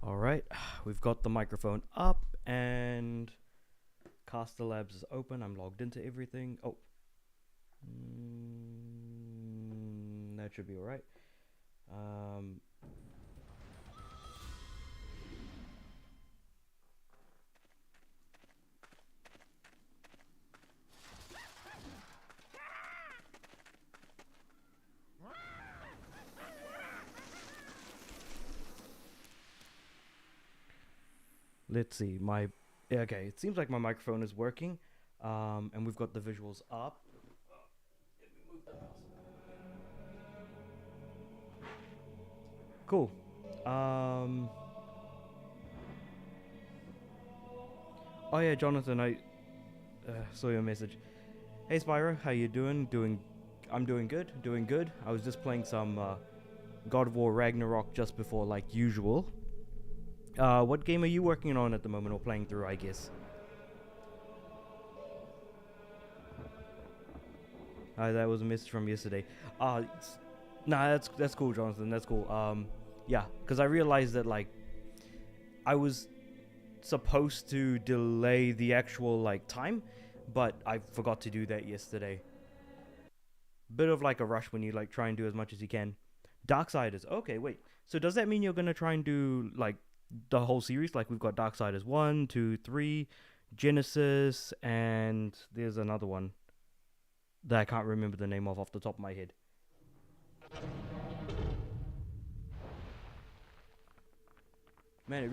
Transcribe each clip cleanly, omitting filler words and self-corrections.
All right, we've got the microphone up and Caster Labs is open. I'm logged into everything. Oh, that should be all right. Um, let's see. Okay. It seems like my microphone is working, and we've got the visuals up. Let me move the mouse. Cool. Oh yeah, Jonathan, I saw your message. Hey Spyro, how you doing? I'm doing good. Doing good. I was just playing some God of War Ragnarok just before, like usual. What game are you working on at the moment, or playing through? I guess. That was a message from yesterday. Nah, that's cool, Jonathan. That's cool. Yeah, because I realized that like I was supposed to delay the actual like time, but I forgot to do that yesterday. Bit of like a rush when you like try and do as much as you can. Darksiders. Okay, wait. So does that mean you're gonna try and do like the whole series? Like we've got Darksiders 1, 2, 3, Genesis, and there's another one that I can't remember the name of off the top of my head. Man, it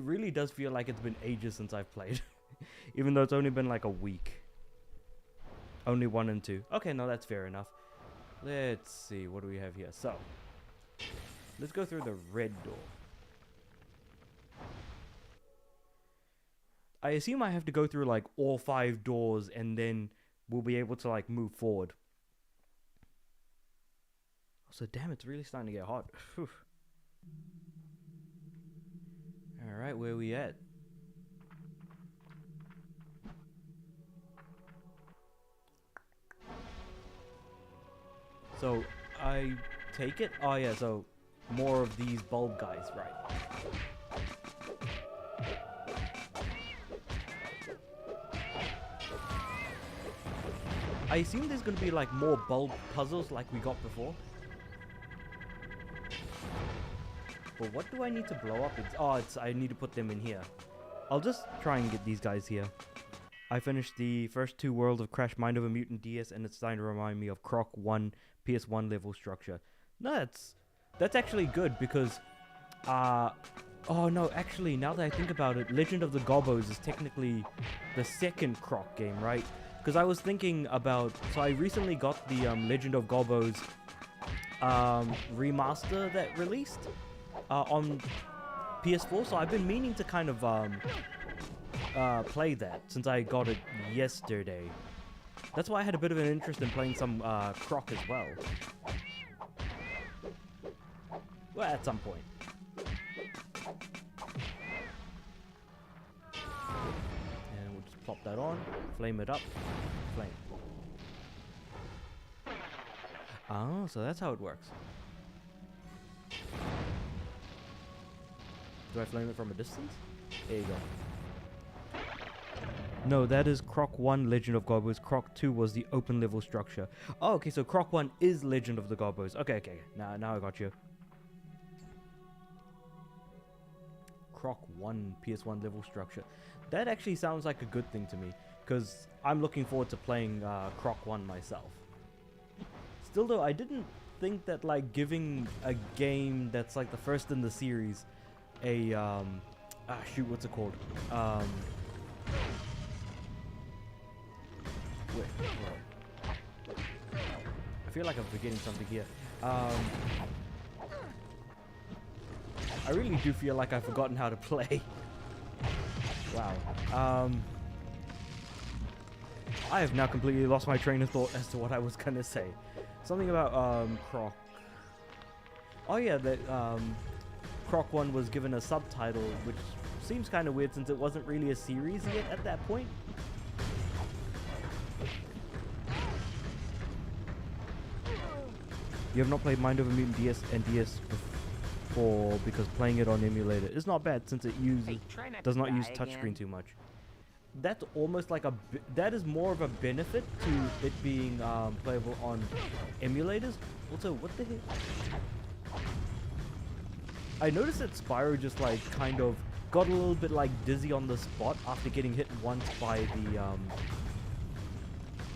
really does feel like it's been ages since I've played. Even though it's only been like a week. Only 1 and 2. Okay, no, that's fair enough. Let's see, what do we have here? So, let's go through the red door. I assume I have to go through like all 5 doors and then we'll be able to like move forward. So damn, it's really starting to get hot. Alright, where are we at? So, I take it? Oh yeah, so more of these bulb guys, right. I assume there's gonna be like more bulb puzzles like we got before. But what do I need to blow up? I need to put them in here. I'll just try and get these guys here. I finished the first 2 World of Crash Mind of a Mutant DS, and it's starting to remind me of Croc 1 PS1 level structure. No, that's actually good because, oh no, actually, now that I think about it, Legend of the Gobbos is technically the second Croc game, right? Because I was thinking about, so I recently got the Legend of Gobbos remaster that released on PS4, so I've been meaning to kind of play that since I got it yesterday. That's why I had a bit of an interest in playing some Croc as well. Well, at some point. And we'll just plop that on, flame it up, flame. Oh, so that's how it works. Do I flame it from a distance? There you go. No, that is Croc 1 Legend of Gobbos. Croc 2 was the open level structure. Oh, okay, so Croc 1 is Legend of the Gobbos. Okay. Now I got you. Croc 1 PS1 level structure. That actually sounds like a good thing to me, because I'm looking forward to playing Croc 1 myself. Still though, I didn't think that like giving a game that's like the first in the series a shoot, what's it called? Wait. I feel like I'm forgetting something here. I really do feel like I've forgotten how to play. Wow. I have now completely lost my train of thought as to what I was gonna say. Something about Croc. Oh yeah, that Croc 1 was given a subtitle, which seems kind of weird since it wasn't really a series yet at that point. You have not played Mind Over Mutant DS and DS before? because playing it on emulator is not bad since it does not use touchscreen again. too much. That's almost like that is more of a benefit to it being playable on emulators. Also, what the heck? I noticed that Spyro just like kind of got a little bit like dizzy on the spot after getting hit once by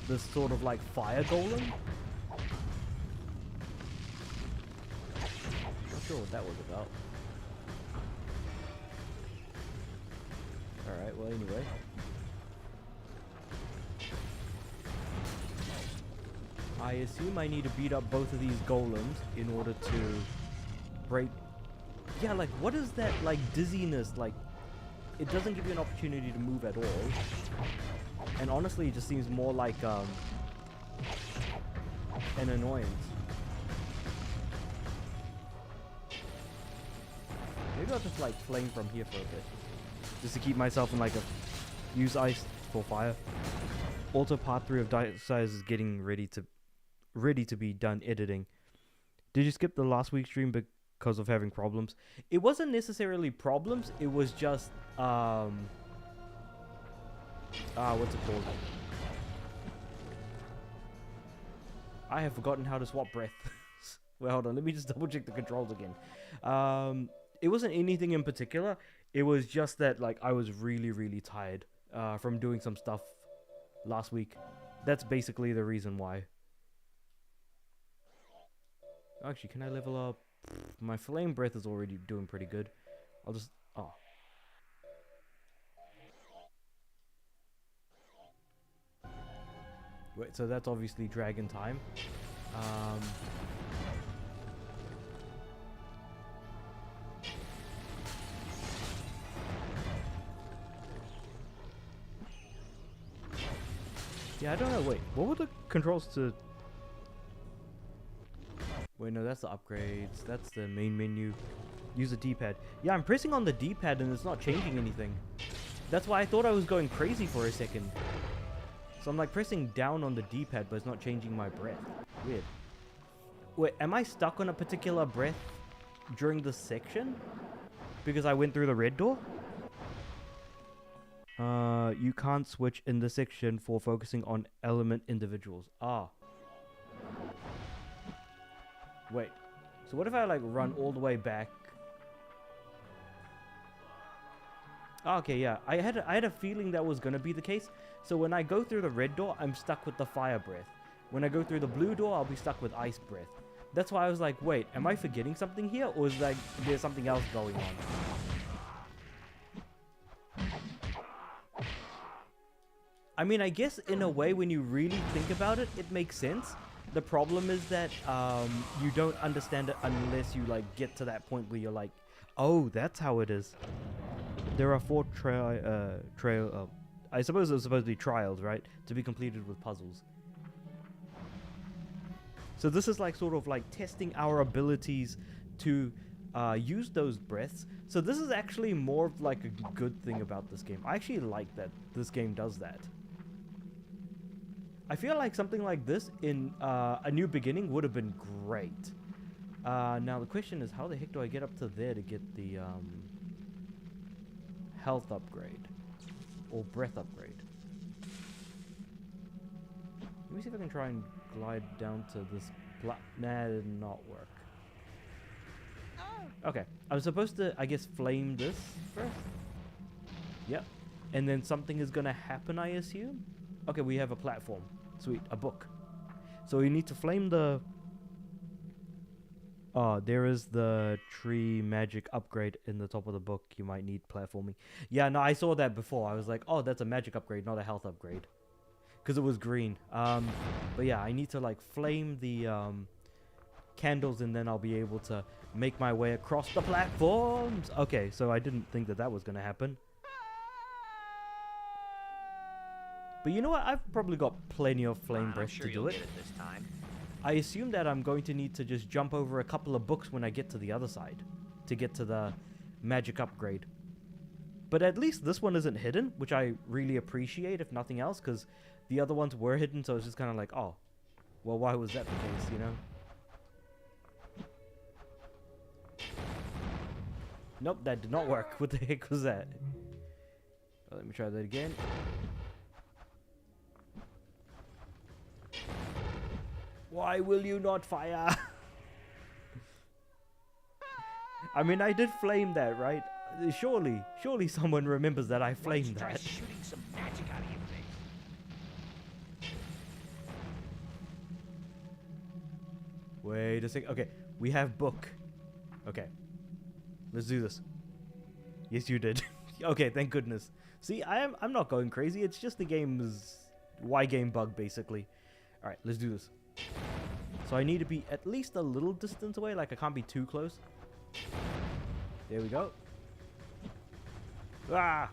the sort of like fire golem. Not sure what that was about. Alright, well anyway. I assume I need to beat up both of these golems in order to break. Yeah, like what is that like dizziness? Like it doesn't give you an opportunity to move at all. And honestly it just seems more like an annoyance. Maybe I'll just like flame from here for a bit. Just to keep myself in like a use ice for fire. Also part 3 of Dice Size is getting ready to be done editing. Did you skip the last week's stream because of having problems? It wasn't necessarily problems, it was just what's it called? I have forgotten how to swap breath. Well, hold on, let me just double check the controls again. It wasn't anything in particular. It was just that like I was really tired from doing some stuff last week. That's basically the reason why. Actually, can I level up? My flame breath is already doing pretty good. I'll just... Oh. Wait, so that's obviously dragon time. Yeah, I don't know. Wait, what were the controls to... Wait, no, that's the upgrades. That's the main menu. Use the D-pad. Yeah, I'm pressing on the D-pad and it's not changing anything. That's why I thought I was going crazy for a second. So I'm like pressing down on the D-pad, but it's not changing my breath. Weird. Wait, am I stuck on a particular breath during this section? Because I went through the red door? You can't switch in this section for focusing on element individuals. Ah. Wait, so what if I like run all the way back? Oh, okay, yeah, I had a feeling that was gonna be the case. So when I go through the red door, I'm stuck with the fire breath. When I go through the blue door, I'll be stuck with ice breath. That's why I was like, wait, am I forgetting something here, or is like there's something else going on? I mean, I guess in a way, when you really think about it, it makes sense. The problem is that you don't understand it unless you like get to that point where you're like, oh, that's how it is. There are 4 I suppose it was supposed to be trials, right? To be completed with puzzles. So this is like sort of like testing our abilities to use those breaths. So this is actually more of like a good thing about this game. I actually like that this game does that. I feel like something like this in A New Beginning would have been great. Now the question is, how the heck do I get up to there to get the health upgrade? Or breath upgrade? Let me see if I can try and glide down to this... Nah, it did not work. Okay, I'm supposed to, I guess, flame this first? Yep. And then something is gonna happen, I assume? Okay, we have a platform. Sweet, a book. So we need to flame the... Oh, there is the tree magic upgrade in the top of the book. You might need platforming. Yeah, no, I saw that before. I was like, oh, that's a magic upgrade, not a health upgrade. Because it was green. But yeah, I need to like flame the candles and then I'll be able to make my way across the platforms. Okay, so I didn't think that that was going to happen. But you know what? I've probably got plenty of flame breath to do it. This time. I assume that I'm going to need to just jump over a couple of books when I get to the other side to get to the magic upgrade. But at least this one isn't hidden, which I really appreciate, if nothing else, because the other ones were hidden, so it's just kind of like, oh, well, why was that the case, you know? Nope, that did not work. What the heck was that? Oh, let me try that again. Why will you not fire? I mean, I did flame that, right? Surely someone remembers that I flamed that. Shooting some magic out of your face. Wait a sec. Okay, we have book. Okay, let's do this. Yes, you did. Okay, thank goodness. See, I'm not going crazy. It's just the game's Y game bug, basically. All right, let's do this. So I need to be at least a little distance away. Like I can't be too close. There we go. Ah.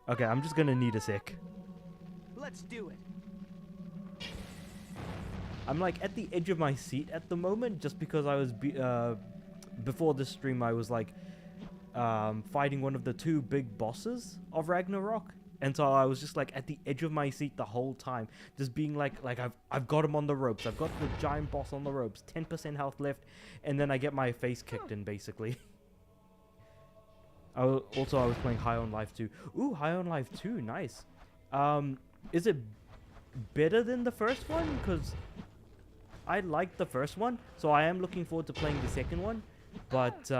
Okay, I'm just gonna need a sec. Let's do it. I'm like at the edge of my seat at the moment, just because I was before this stream I was like fighting one of the two big bosses of Ragnarok, and so I was just like at the edge of my seat the whole time, just being like I've got him on the ropes. I've got the giant boss on the ropes, 10% health left, and then I get my face kicked in basically. I was playing High on Life 2. Ooh, High on Life 2, nice. Is it better than the first one? Because I liked the first one, so I am looking forward to playing the second one. But,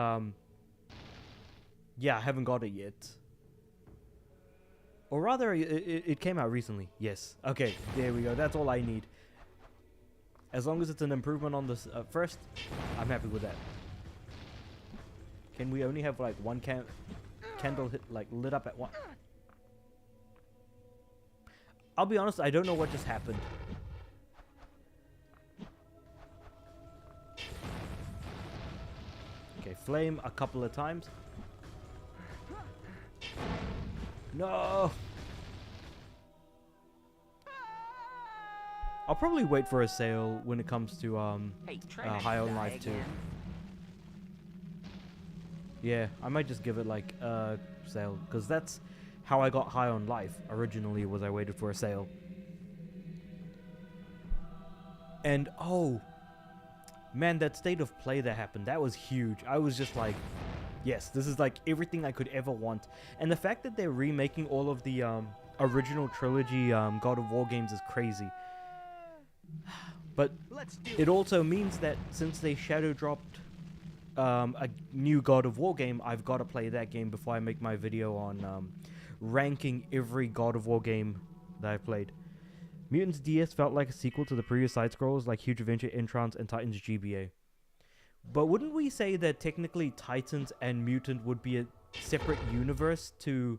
yeah, I haven't got it yet. Or rather, it came out recently. Yes. Okay, there we go. That's all I need. As long as it's an improvement on the first, I'm happy with that. Can we only have, like, one candle lit up at one? I'll be honest, I don't know what just happened. Okay, flame a couple of times. No! I'll probably wait for a sale when it comes to High on Life 2. Yeah, I might just give it like a sale, because that's how I got High on Life originally, was I waited for a sale. And oh man, that state of play that happened, that was huge. I was just like, yes, this is like everything I could ever want. And the fact that they're remaking all of the original trilogy God of War games is crazy. But it also means that since they shadow dropped a new God of War game, I've got to play that game before I make my video on ranking every God of War game that I've played. Mutants DS felt like a sequel to the previous side-scrolls like Huge Adventure, Entrance, and Titans GBA. But wouldn't we say that technically Titans and Mutant would be a separate universe to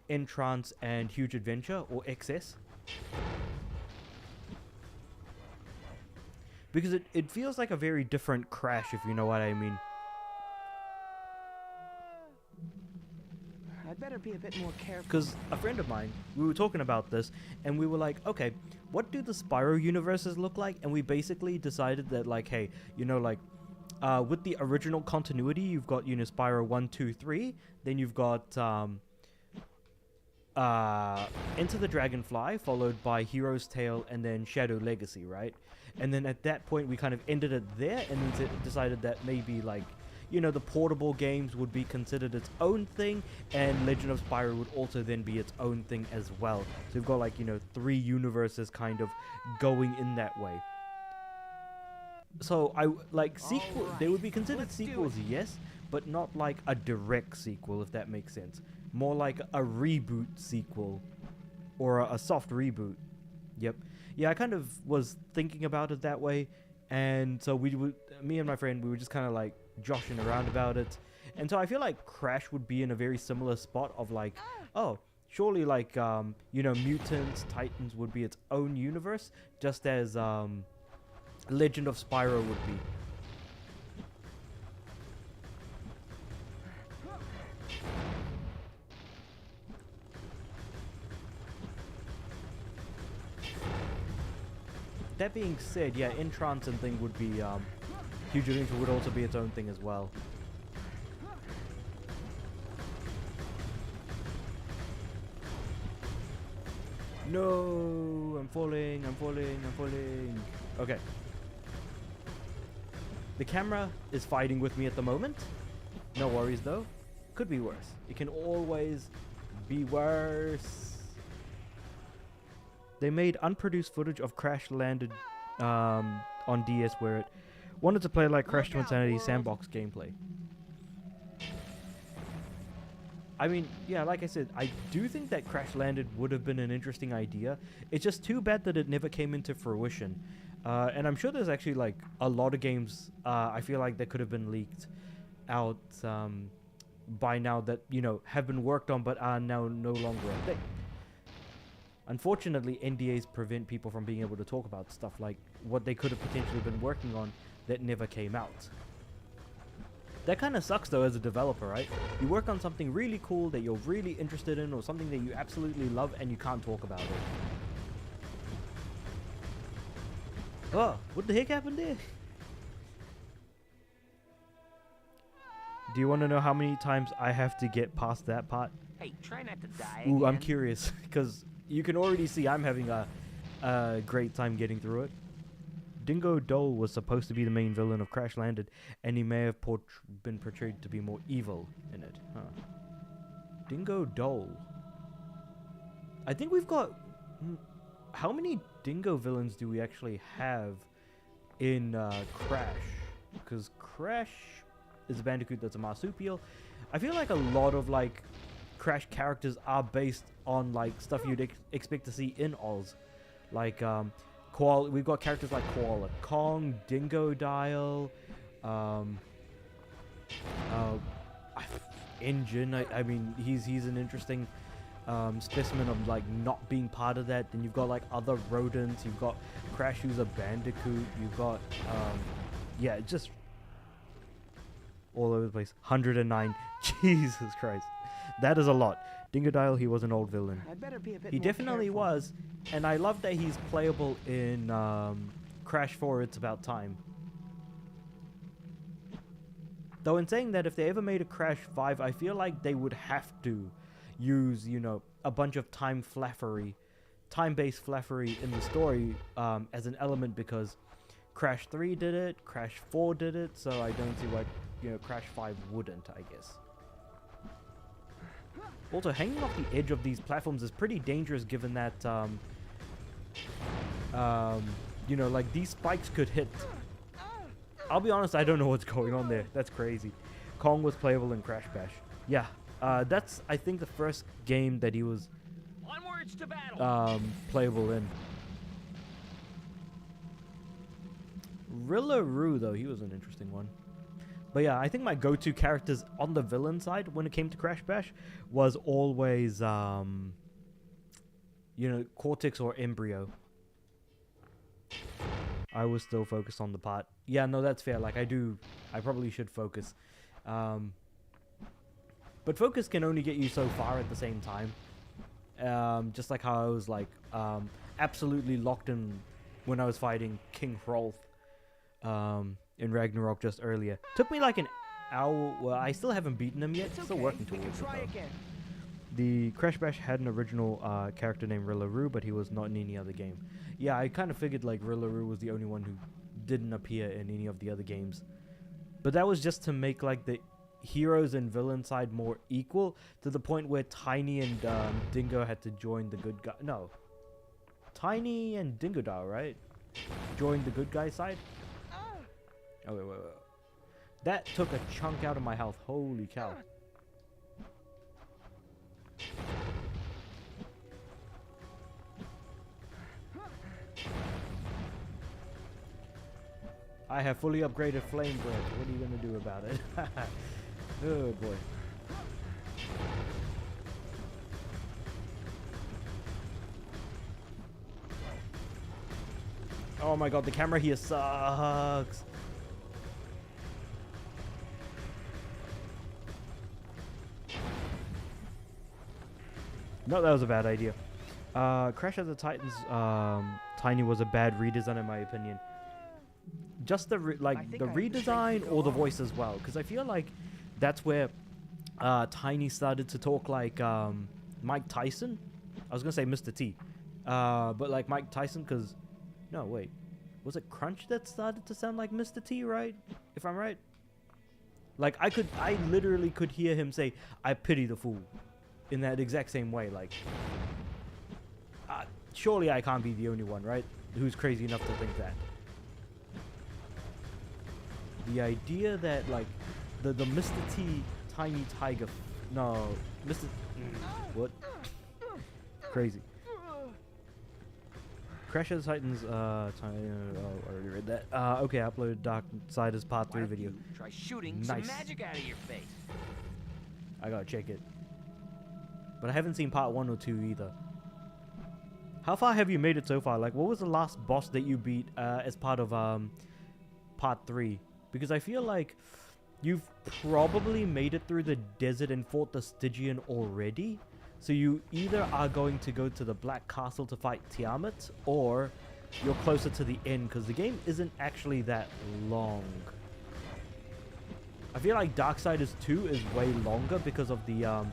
Entrance and Huge Adventure, or XS? Because it feels like a very different Crash, if you know what I mean. I'd better be a bit more careful. Because a friend of mine, we were talking about this, and we were like, okay, what do the Spyro universes look like? And we basically decided that, like, hey, you know, like, with the original continuity, you've got, you know, Spyro 1, 2, 3, then you've got Enter the Dragonfly, followed by Hero's Tale, and then Shadow Legacy, right? And then at that point, we kind of ended it there, and then decided that maybe, like, you know, the portable games would be considered its own thing, and Legend of Spyro would also then be its own thing as well. So we've got, like, you know, 3 universes kind of going in that way. So, sequel, they would be considered sequels, yes, but not like a direct sequel, if that makes sense. More like a reboot sequel, or a soft reboot. Yep. Yeah, I kind of was thinking about it that way, and so me and my friend, we were just kind of like joshing around about it. And so I feel like Crash would be in a very similar spot of like, oh, surely like, you know, Mutants, Titans would be its own universe, just as Legend of Spyro would be. That being said, yeah, Entrance and thing would be, Huge Adventure would also be its own thing as well. No, I'm falling. Okay. The camera is fighting with me at the moment. No worries though. Could be worse. It can always be worse. They made unproduced footage of Crash Landed on DS where it wanted to play like Crash to Insanity sandbox gameplay. I mean, yeah, like I said, I do think that Crash Landed would have been an interesting idea. It's just too bad that it never came into fruition. And I'm sure there's actually like a lot of games I feel like that could have been leaked out by now that, you know, have been worked on but are now no longer a thing. Unfortunately, NDAs prevent people from being able to talk about stuff like what they could have potentially been working on that never came out. That kind of sucks though as a developer, right? You work on something really cool that you're really interested in or something that you absolutely love and you can't talk about it. Oh, what the heck happened there? Do you want to know how many times I have to get past that part? Hey, try not to die. Ooh, I'm again. curious because you can already see I'm having a great time getting through it. Dingo Dole was supposed to be the main villain of Crash Landed, and he may have been portrayed to be more evil in it. Huh. Dingo Dole. I think we've got... how many Dingo villains do we actually have in Crash? Because Crash is a bandicoot that's a marsupial. I feel like a lot of like Crash characters are based on like stuff you'd expect to see in Oz. Like Koala, we've got characters like Koala Kong, Dingo Dial, Engine. I mean, he's an interesting specimen of like not being part of that. Then you've got like other rodents. You've got Crash, who's a bandicoot. You've got yeah, just all over the place. 109. Jesus Christ, that is a lot. Dingo Dial, he was an old villain. I'd better be a bit He more definitely careful. was, and I love that he's playable in Crash 4, It's About Time. Though in saying that, if they ever made a Crash 5, I feel like they would have to use, you know, a bunch of time-based flaffery in the story as an element, because Crash 3 did it, Crash 4 did it, so I don't see why, you know, Crash 5 wouldn't, I guess. Also, hanging off the edge of these platforms is pretty dangerous, given that, you know, like, these spikes could hit. I'll be honest, I don't know what's going on there. That's crazy. Kong was playable in Crash Bash. Yeah, that's, I think, the first game that he was Onwards to battle. playable in. Rillaroo, though, he was an interesting one. But yeah, I think my go-to characters on the villain side when it came to Crash Bash was always, you know, Cortex or Embryo. I was still focused on the part. Yeah, no, that's fair. Like, I probably should focus. But focus can only get you so far at the same time. Just like how I was, like, absolutely locked in when I was fighting King Hrolf. In Ragnarok just earlier. Took me like an hour. Well, I still haven't beaten him yet. It's Still okay. working We can towards it try though. again. The Crash Bash had an original character named Rillaroo, but he was not in any other game. Yeah, I kind of figured like Rillaroo was the only one who didn't appear in any of the other games. But that was just to make like the heroes and villain side more equal, to the point where Tiny and Dingo had to join the good guy. No. Tiny and Dingo Dial, right? Joined the good guy side? Oh, wait. That took a chunk out of my health. Holy cow. I have fully upgraded Flame Breath. What are you going to do about it? Oh, boy. Oh my god, the camera here sucks. No, that was a bad idea. Crash of the Titans, Tiny was a bad redesign in my opinion. Just the I like think the I have the strength to redesign go or the on. voice as well, because I feel like that's where Tiny started to talk like Mike Tyson. I was gonna say Mr. T, but like Mike Tyson, because no wait, Was it Crunch that started to sound like Mr. T, right? If I'm right. Like, I literally could hear him say, "I pity the fool," in that exact same way. Like, surely I can't be the only one, right? Who's crazy enough to think that. The idea that, like, the Mr. T tiny tiger, no, Mr. What? Crazy. Crash of the Titans, already read that. Okay, I uploaded Darksiders Part 3 video. Try shooting Nice. some magic out of your face. I gotta check it. But I haven't seen Part 1 or 2 either. How far have you made it so far? Like, what was the last boss that you beat as part of Part 3? Because I feel like you've probably made it through the desert and fought the Stygian already. So you either are going to go to the Black Castle to fight Tiamat, or you're closer to the end, because the game isn't actually that long. I feel like Darksiders 2 is way longer because of the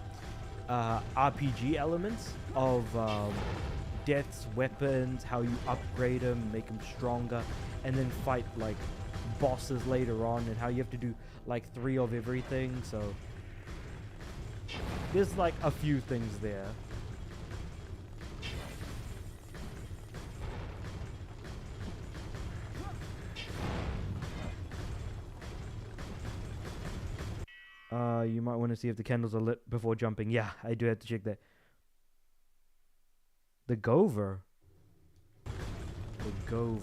RPG elements of deaths, weapons, how you upgrade them, make them stronger, and then fight like bosses later on, and how you have to do like 3 of everything. So there's like a few things there. You might want to see if the candles are lit before jumping. Yeah, I do have to check that. The Gover. The Gover.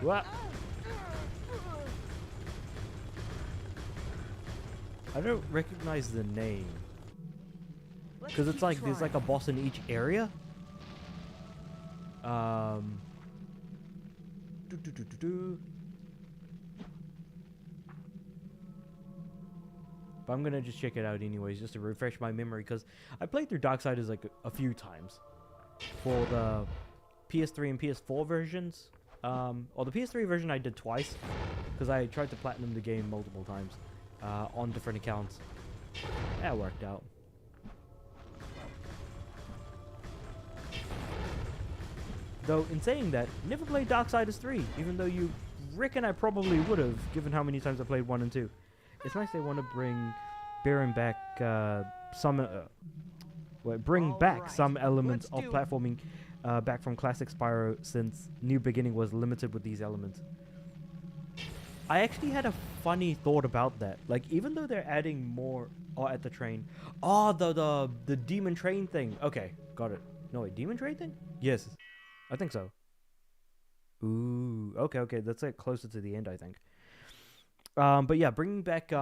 What? I don't recognize the name. Because it's like there's like a boss in each area. But I'm gonna just check it out anyways, just to refresh my memory, because I played through Darksiders like a few times for the PS3 and PS4 versions. Or the PS3 version I did twice, because I tried to platinum the game multiple times on different accounts. That worked out. Though, in saying that, never played Darksiders 3, even though you reckon I probably would have, given how many times I played 1 and 2. It's nice they want to bring back some elements of platforming back from classic Spyro, since New Beginning was limited with these elements. I actually had a funny thought about that. Like, even though they're adding more at the train. Oh, the demon train thing. Okay, got it. No, wait, demon train thing? Yes, I think so. Ooh, okay, that's like closer to the end, I think. But yeah, bringing back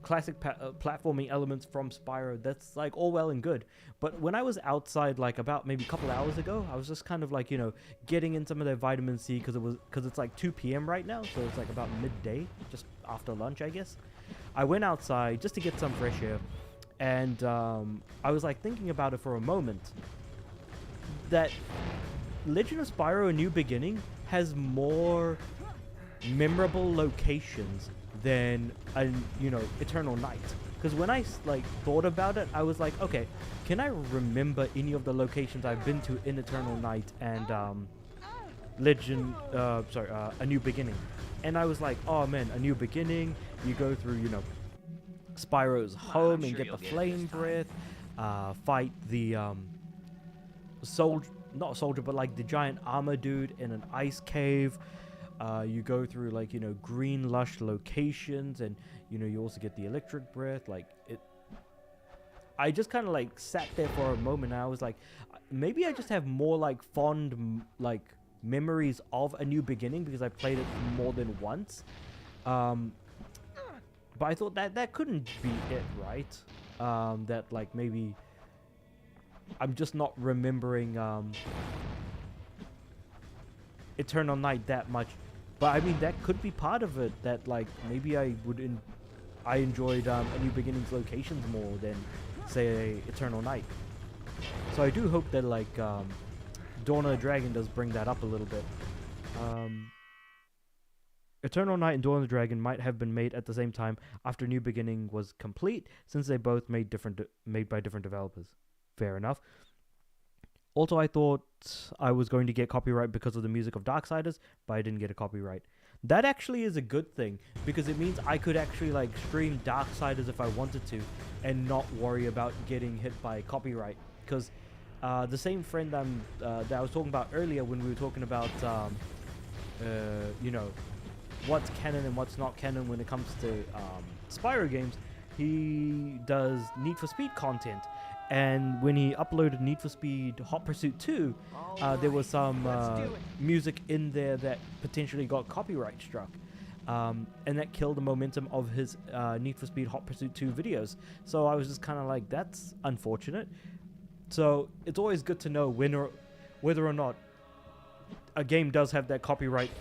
classic platforming elements from Spyro, that's like all well and good. But when I was outside, like about maybe a couple hours ago, I was just kind of like, you know, getting in some of their vitamin C, because it's like 2 p.m. right now, so it's like about midday, just after lunch, I guess. I went outside just to get some fresh air, and I was like thinking about it for a moment. That Legend of Spyro: A New Beginning has more memorable locations than Eternal Night. Because when I like thought about it, I was like, okay, can I remember any of the locations I've been to in Eternal Night and A New Beginning? And I was like, oh man, A New Beginning, you go through, you know, Spyro's home and get the flame breath, fight the not soldier, but like the giant armor dude in an ice cave. You go through like, you know, green lush locations, and you know, you also get the electric breath. Like it, I just kind of like sat there for a moment, and I was like, maybe I just have more like fond like memories of A New Beginning because I played it more than once. But I thought that couldn't be it, right? That like maybe I'm just not remembering Eternal Night that much. But I mean, that could be part of it, that like maybe I enjoyed A New Beginning's locations more than, say, Eternal Night. So I do hope that like Dawn of the Dragon does bring that up a little bit. Eternal Night and Dawn of the Dragon might have been made at the same time after New Beginning was complete, since they both made by different developers. Fair enough. Also, I thought I was going to get copyright because of the music of Darksiders, but I didn't get a copyright. That actually is a good thing, because it means I could actually like stream Darksiders if I wanted to and not worry about getting hit by copyright. Because the same friend that I was talking about earlier when we were talking about you know, what's canon and what's not canon when it comes to Spyro games, he does Need for Speed content. And when he uploaded Need for Speed Hot Pursuit 2, there was some music in there that potentially got copyright struck. And that killed the momentum of his Need for Speed Hot Pursuit 2 videos. So I was just kind of like, that's unfortunate. So it's always good to know whether or not a game does have that copyright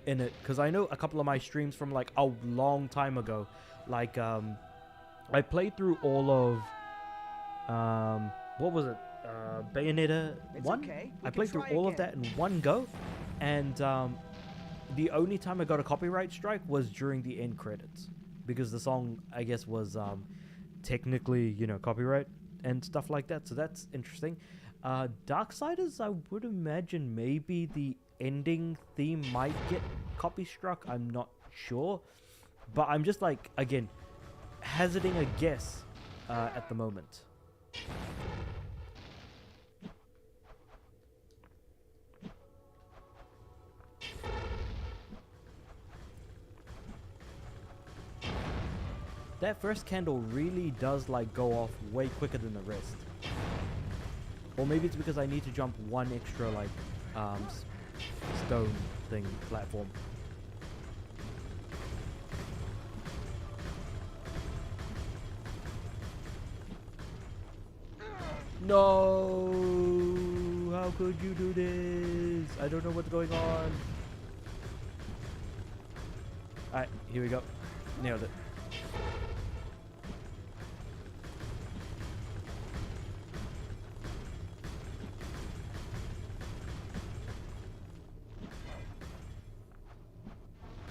in it. Because I know a couple of my streams from like a long time ago, like I played through all of what was it? Bayonetta 1? Okay. I played through all of that in one go, and the only time I got a copyright strike was during the end credits, because the song, I guess, was technically, you know, copyright and stuff like that, so that's interesting. Darksiders, I would imagine maybe the ending theme might get copy struck, I'm not sure, but I'm just like, again, hazarding a guess at the moment. That first candle really does like go off way quicker than the rest. Or maybe it's because I need to jump one extra like stone thing platform. No! How could you do this? I don't know what's going on. Alright, here we go. Nailed it.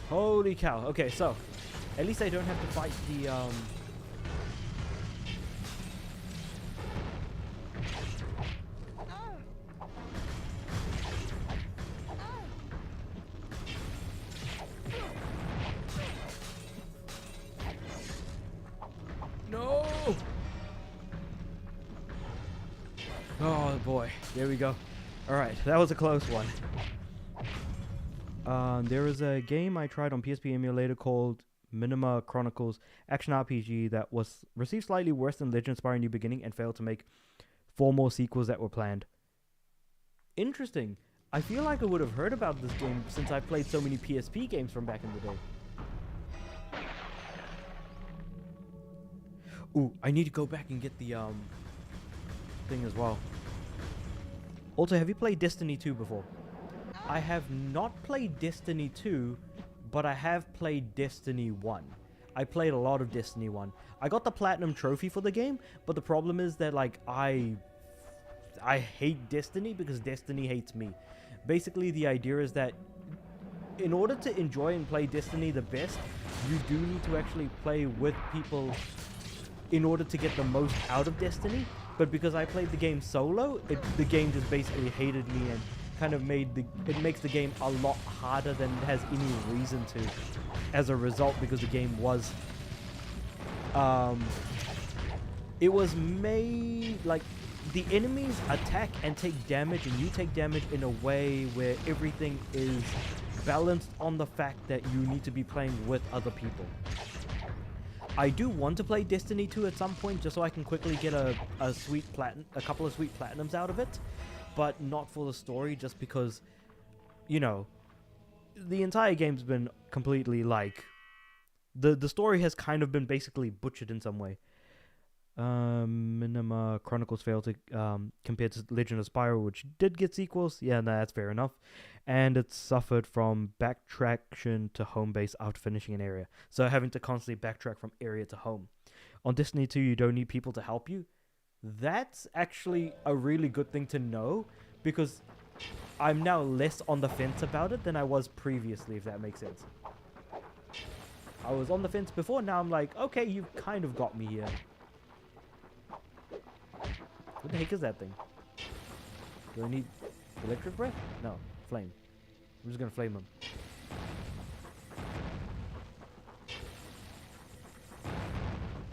Holy cow. Okay, so at least I don't have to fight the No! Oh boy, there we go. Alright, that was a close one. There was a game I tried on PSP emulator called Minima Chronicles Action RPG that was received slightly worse than Legend of Spyro New Beginning and failed to make 4 more sequels that were planned. Interesting. I feel like I would have heard about this game since I played so many PSP games from back in the day. Ooh, I need to go back and get the thing as well. Also, have you played Destiny 2 before? I have not played Destiny 2, but I have played Destiny 1. I played a lot of Destiny 1. I got the Platinum Trophy for the game, but the problem is that like I hate Destiny because Destiny hates me. Basically, the idea is that in order to enjoy and play Destiny the best, you do need to actually play with people in order to get the most out of Destiny. But because I played the game solo, the game just basically hated me and kind of makes the game a lot harder than it has any reason to, as a result, because the game was it was made like the enemies attack and take damage, and you take damage in a way where everything is balanced on the fact that you need to be playing with other people. I do want to play Destiny 2 at some point just so I can quickly get a couple of sweet platinums out of it, but not for the story, just because, you know, the entire game's been completely like the story has kind of been basically butchered in some way. Minima Chronicles failed to compared to Legend of Spyro, which did get sequels. Yeah, no, that's fair enough. And it suffered from backtraction to home base after finishing an area, so having to constantly backtrack from area to home. On Destiny 2, you don't need people to help you. That's actually a really good thing to know, because I'm now less on the fence about it than I was previously, if that makes sense. I was on the fence before, now I'm like, okay, you've kind of got me here. What the heck is that thing? Do I need electric breath? No, flame. I'm just gonna flame him.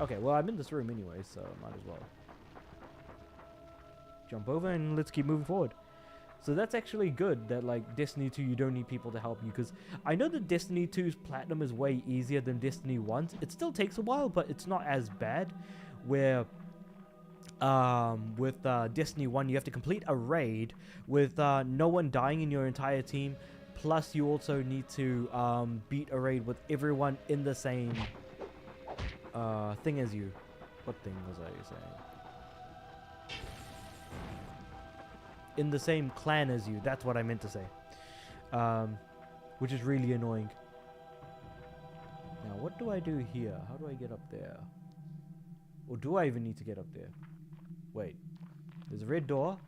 Okay, well, I'm in this room anyway, so might as well jump over and let's keep moving forward. So that's actually good that, like, Destiny 2, you don't need people to help you, because I know that Destiny 2's Platinum is way easier than Destiny 1's. It still takes a while, but it's not as bad, where with Destiny 1, you have to complete a raid with no one dying in your entire team, plus you also need to beat a raid with everyone in the same thing as you. What thing was I saying? In the same clan as you. That's what I meant to say. Which is really annoying. Now, what do I do here? How do I get up there? Or do I even need to get up there? Wait. There's a red door.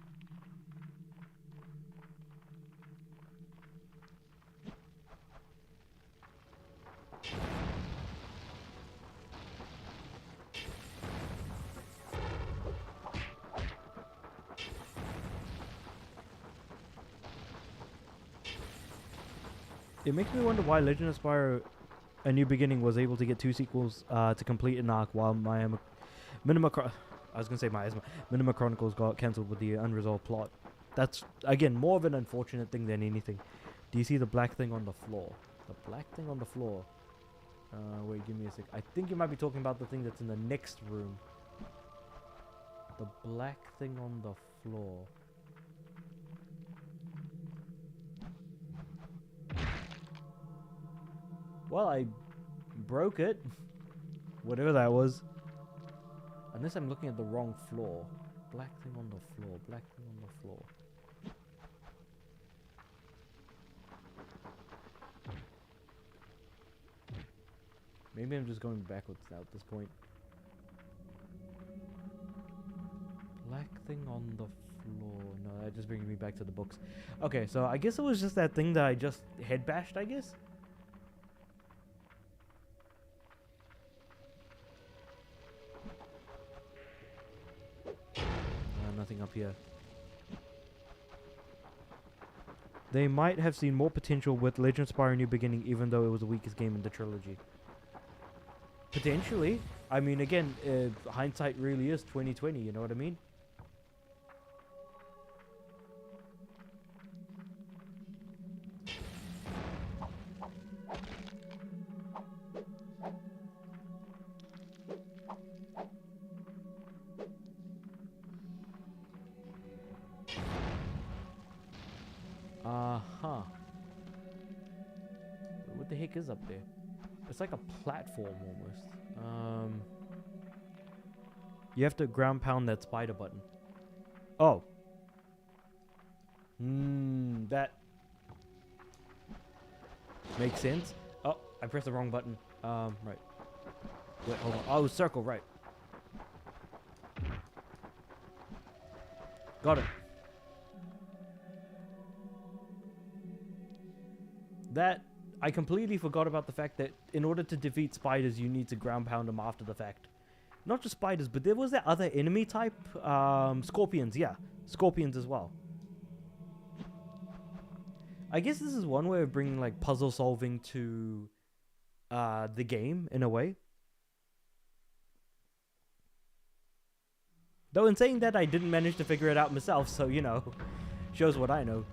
It makes me wonder why Legend of Spyro A New Beginning was able to get 2 sequels to complete an arc, while Minima Chronicles got cancelled with the unresolved plot. That's, again, more of an unfortunate thing than anything. Do you see the black thing on the floor? The black thing on the floor. Wait, give me a sec. I think you might be talking about the thing that's in the next room. The black thing on the floor. Well, I broke it. Whatever that was. Unless I'm looking at the wrong floor. Black thing on the floor. Black thing on the floor. Maybe I'm just going backwards now at this point. Black thing on the floor. No, that just brings me back to the books. Okay, so I guess it was just that thing that I just head bashed, I guess? Nothing up here. They might have seen more potential with Legend of Spyro New Beginning, even though it was the weakest game in the trilogy. Potentially. I mean, again, hindsight really is 2020, you know what I mean? Uh-huh. What the heck is up there? It's like a platform almost. You have to ground pound that spider button. Oh. That makes sense. Oh, I pressed the wrong button. Right. Wait, hold on. Oh, circle, right. Got it. That, I completely forgot about the fact that in order to defeat spiders, you need to ground pound them after the fact. Not just spiders, but there was that other enemy type, scorpions, yeah. Scorpions as well. I guess this is one way of bringing, like, puzzle solving to, the game, in a way. Though in saying that, I didn't manage to figure it out myself, so, you know, shows what I know.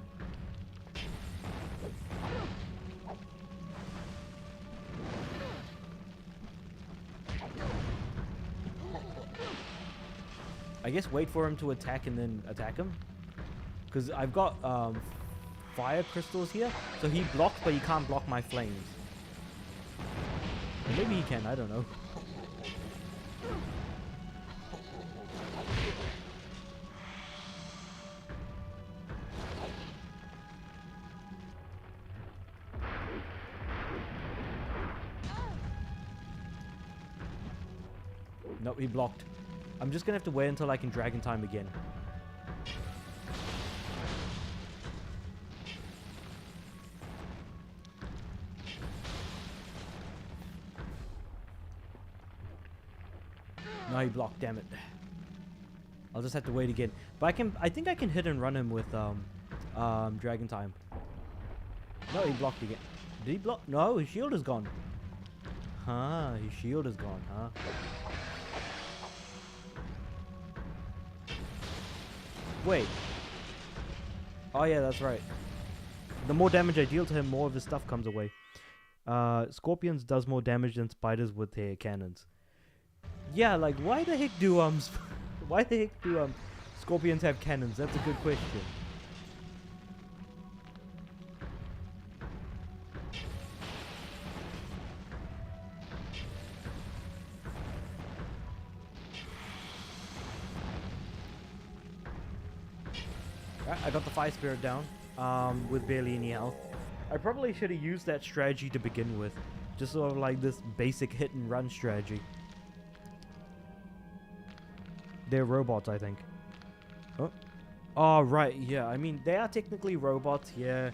I guess wait for him to attack and then attack him. Because I've got fire crystals here. So he blocks, but he can't block my flames. Or maybe he can, I don't know. Nope, he blocked. I'm just gonna have to wait until I can Dragon Time again. No, he blocked, damn it. I'll just have to wait again. But I think I can hit and run him with Dragon Time. No, he blocked again. Did he block? No, his shield is gone. Huh, his shield is gone, huh? Wait. Oh yeah, that's right. The more damage I deal to him, more of his stuff comes away. Scorpions does more damage than spiders with their cannons. Yeah, like why the heck do why the heck do scorpions have cannons? That's a good question. Alright, I got the fire spirit down with barely any health. I probably should have used that strategy to begin with. Just sort of like this basic hit and run strategy. They're robots, I think. Oh. Oh, right, yeah. I mean, they are technically robots, yeah.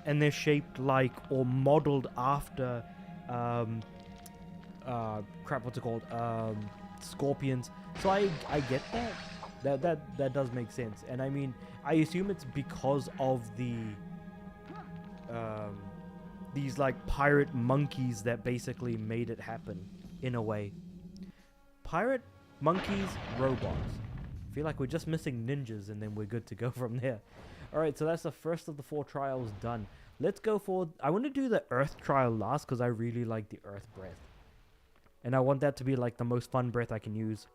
And they're shaped like or modeled after, crap, what's it called? Scorpions. So I get that. That does make sense. And I mean, I assume it's because of the, these like pirate monkeys that basically made it happen, in a way. Pirate monkeys, robots. I feel like we're just missing ninjas and then we're good to go from there. Alright, so that's the first of the 4 trials done. Let's go for... I want to do the Earth trial last because I really like the Earth breath. And I want that to be like the most fun breath I can use.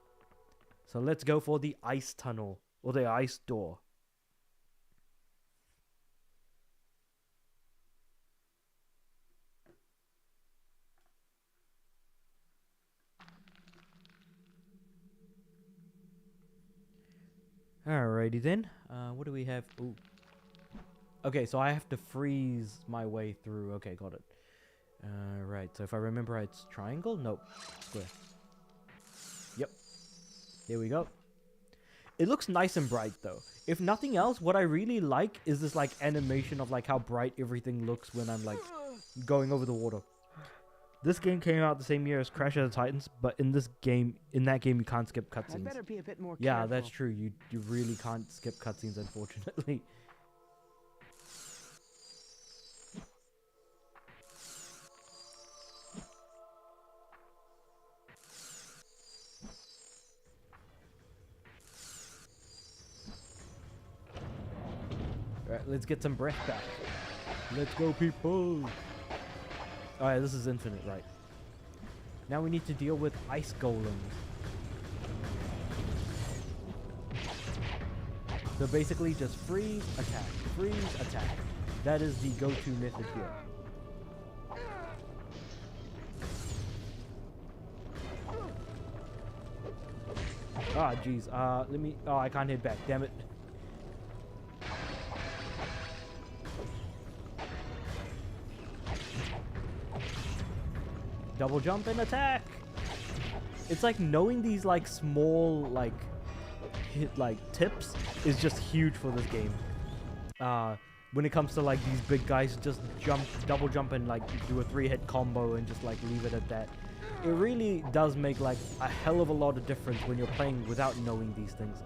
So let's go for the Ice Tunnel. Or the Ice Door. Alrighty then. What do we have? Ooh. Okay, so I have to freeze my way through. Okay, got it. Right, so if I remember right, it's triangle? Nope. Square. Yep. Here we go. It looks nice and bright though. If nothing else, what I really like is this like animation of like how bright everything looks when I'm like going over the water. This game came out the same year as Crash of the Titans, but in that game, you can't skip cutscenes. Better be a bit more yeah, careful. that's true. You really can't skip cutscenes, unfortunately. Alright, let's get some breath back. Let's go, people! Alright, this is infinite, right? Now we need to deal with ice golems. So basically just freeze, attack, freeze, attack. That is the go-to method here. Ah, jeez. Let me... Oh, I can't hit back. Damn it. Double jump and attack. It's like knowing these like small like tips is just huge for this game. When it comes to like these big guys, just double jump and like do a 3-hit combo and just like leave it at that. It really does make like a hell of a lot of difference when you're playing without knowing these things.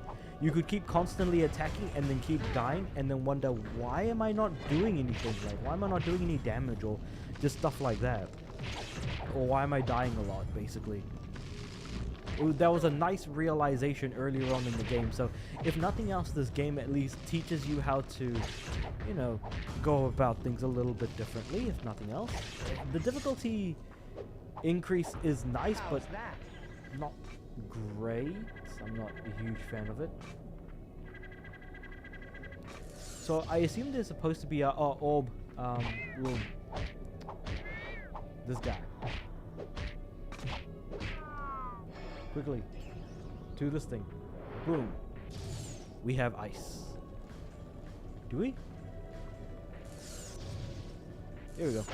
You could keep constantly attacking and then keep dying and then wonder, why am I not doing anything? Like, why am I not doing any damage or just stuff like that? Or why am I dying a lot, basically? That was a nice realization earlier on in the game. So, if nothing else, this game at least teaches you how to, you know, go about things a little bit differently, if nothing else. The difficulty increase is nice, but not great. I'm not a huge fan of it. So, I assume there's supposed to be a orb, little... This guy. Quickly. To this thing. Boom. We have ice. Do we? Here we go.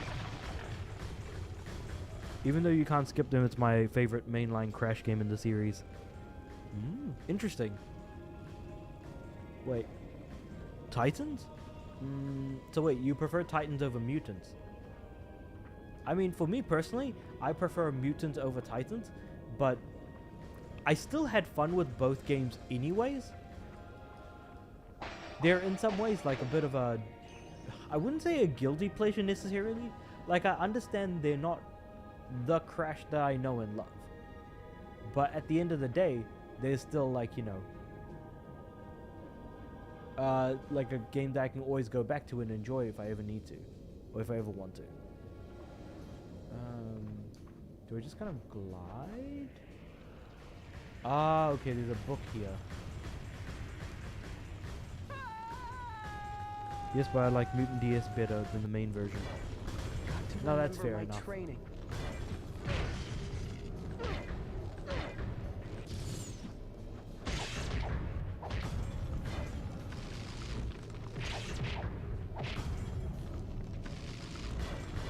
Even though you can't skip them, it's my favorite mainline Crash game in the series. Interesting. Wait. Titans? So wait, you prefer Titans over mutants? I mean, for me personally, I prefer mutants over Titans, but I still had fun with both games anyways. They're in some ways like a bit of a, I wouldn't say a guilty pleasure necessarily. Like, I understand they're not the Crash that I know and love. But at the end of the day, they're still like, you know, like a game that I can always go back to and enjoy if I ever need to. Or if I ever want to. Do I just kind of glide? Ah, okay, there's a book here. Yes, but I like Mutant DS better than the main version. No, that's fair enough. Training.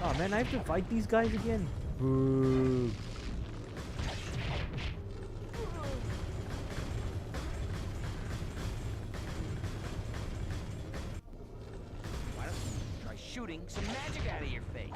Oh man, I have to fight these guys again? Boo. Why don't you try shooting some magic out of your face?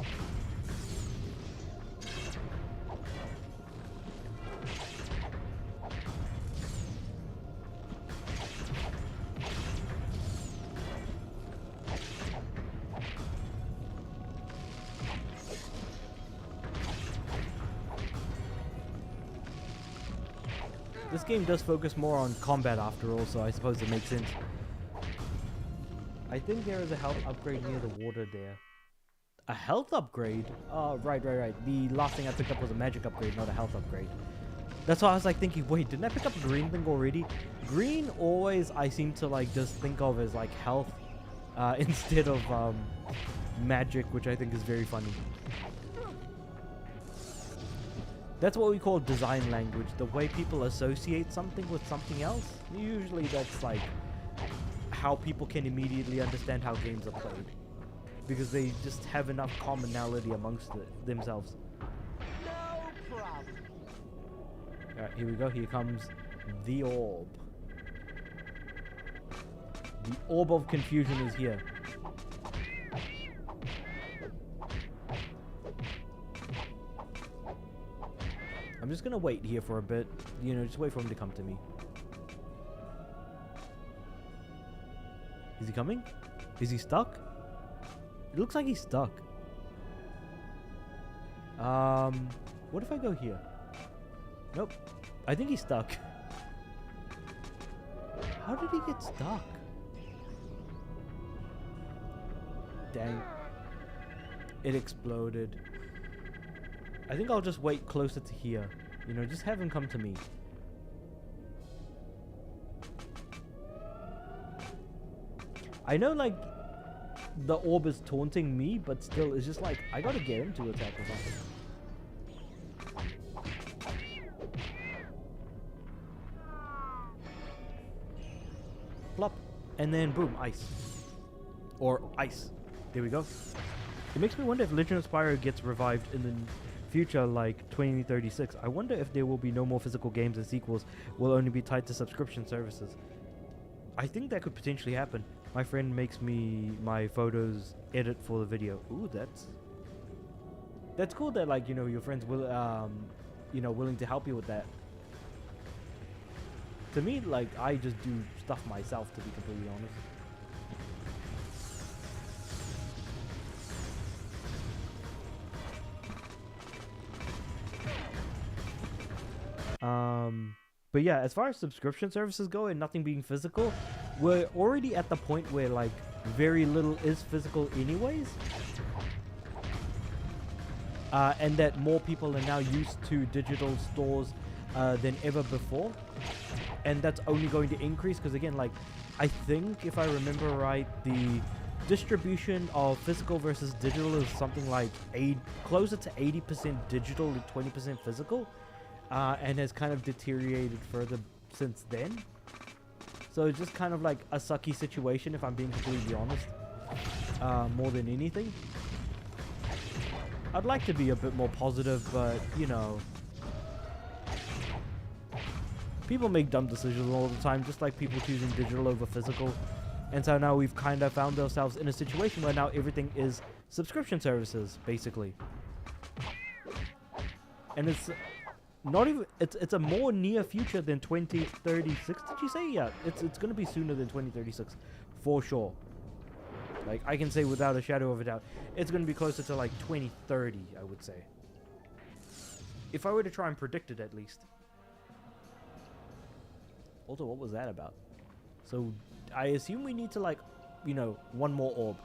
This game does focus more on combat after all, so I suppose it makes sense. I think there is a health upgrade near the water there. A health upgrade? Oh, right. The last thing I picked up was a magic upgrade, not a health upgrade. That's why I was like thinking, wait, didn't I pick up a green thing already? Green always I seem to like just think of as like health instead of magic, which I think is very funny. That's what we call design language, the way people associate something with something else. Usually that's like how people can immediately understand how games are played. Because they just have enough commonality amongst themselves. No problem. Alright, here we go. Here comes the orb. The orb of confusion is here. I'm just gonna wait here for a bit. You know, just wait for him to come to me. Is he coming? Is he stuck? It looks like he's stuck. What if I go here? Nope. I think he's stuck. How did he get stuck? Dang. It exploded. I think I'll just wait closer to here. You know, just have him come to me. I know, like, the orb is taunting me, but still, it's just like, I gotta get him to attack or something. Plop. And then, boom, ice. Or ice. There we go. It makes me wonder if Legend of Spyro gets revived in the future, like 2036. I wonder if there will be no more physical games and sequels will only be tied to subscription services. I think that could potentially happen. My friend makes me my photos edit for the video. Ooh, that's cool that, like, you know, your friends will you know, willing to help you with that. To me, like, I just do stuff myself, to be completely honest. But yeah, as far as subscription services go and nothing being physical, we're already at the point where, like, very little is physical anyways. And that more people are now used to digital stores than ever before. And that's only going to increase because, again, like, I think if I remember right, the distribution of physical versus digital is something like closer to 80% digital and 20% physical. And has kind of deteriorated further since then. So it's just kind of like a sucky situation, if I'm being completely honest. More than anything. I'd like to be a bit more positive, but, you know, people make dumb decisions all the time, just like people choosing digital over physical. And so now we've kind of found ourselves in a situation where now everything is subscription services, basically. And not even, it's a more near future than 2036. Did you say? Yeah, it's gonna be sooner than 2036, for sure. Like, I can say without a shadow of a doubt, it's gonna be closer to like 2030, I would say. If I were to try and predict it, at least. Also, what was that about? So, I assume we need to, like, you know, one more orb.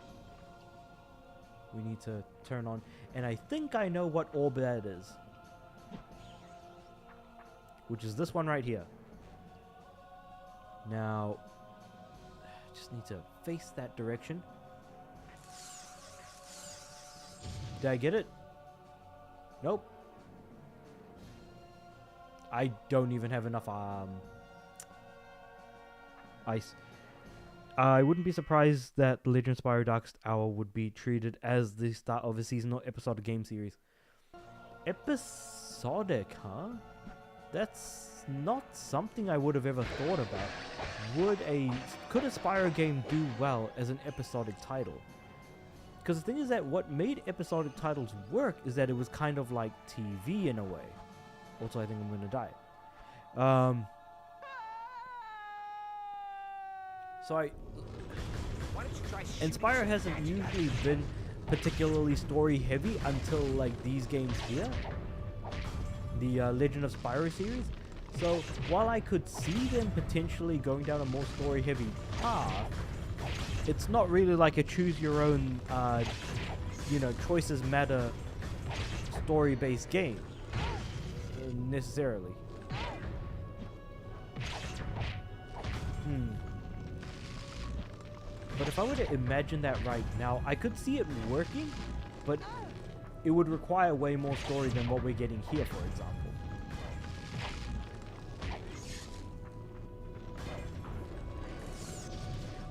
We need to turn on. And I think I know what orb that is. Which is this one right here. Now, just need to face that direction. Did I get it? Nope. I don't even have enough ice. I wouldn't be surprised that The Legend of Spyro Darkest Hour would be treated as the start of a seasonal episodic game series. Episodic, huh? That's not something I would have ever thought about. Could a Spyro game do well as an episodic title? Because the thing is that what made episodic titles work is that it was kind of like TV in a way. Also, I think I'm gonna die. And Spyro hasn't usually been particularly story heavy until like these games here, the Legend of Spyro series. So while I could see them potentially going down a more story heavy path, it's not really like a choose your own, you know, choices matter story based game necessarily. But if I were to imagine that right now, I could see it working, but it would require way more story than what we're getting here, for example.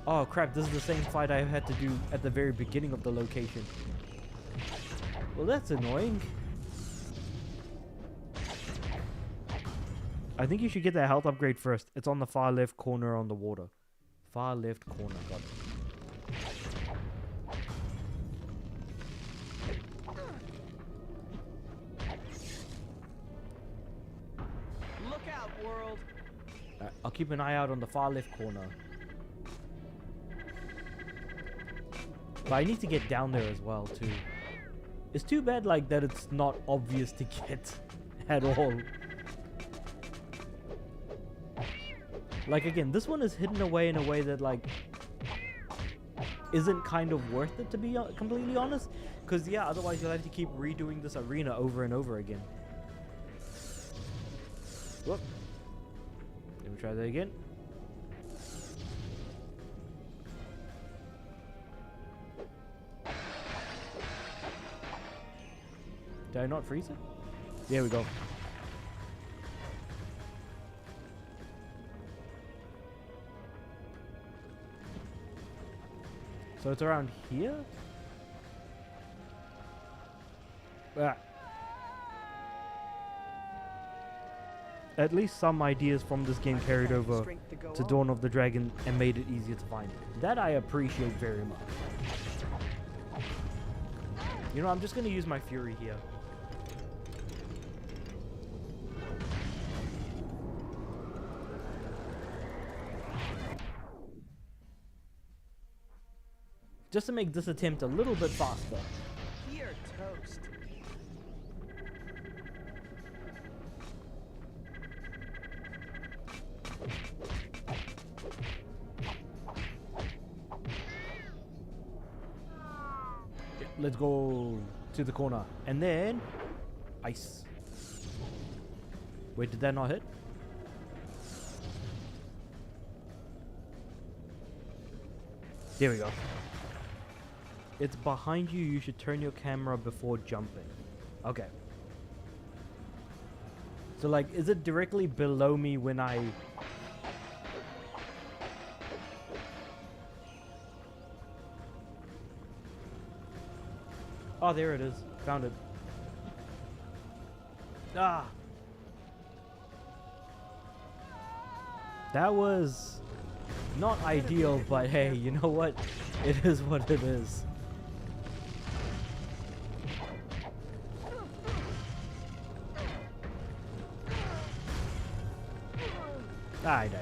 Oh crap, this is the same fight I had to do at the very beginning of the location. Well, that's annoying. I think you should get that health upgrade first. It's on the far left corner on the water. Far left corner, got it. Look out, world. I'll keep an eye out on the far left corner. But I need to get down there as well, too. It's too bad, like, that it's not obvious to get at all. Like, again, this one is hidden away in a way that, like, isn't kind of worth it, to be completely honest. Because, yeah, otherwise you'll have to keep redoing this arena over and over again. Whoop. Let me try that again. Did I not freeze it? There we go. So it's around here? Ah. At least some ideas from this game carried over to Dawn of the Dragon and made it easier to find. That I appreciate very much. You know, I'm just going to use my Fury here. Just to make this attempt a little bit faster. You're toast. Let's go to the corner. And then ice. Wait, did that not hit? There we go. It's behind you. You should turn your camera before jumping. Okay. So, like, is it directly below me when I... Oh, there it is. Found it. Ah! That was not ideal, but hey, you know what? It is what it is. I died.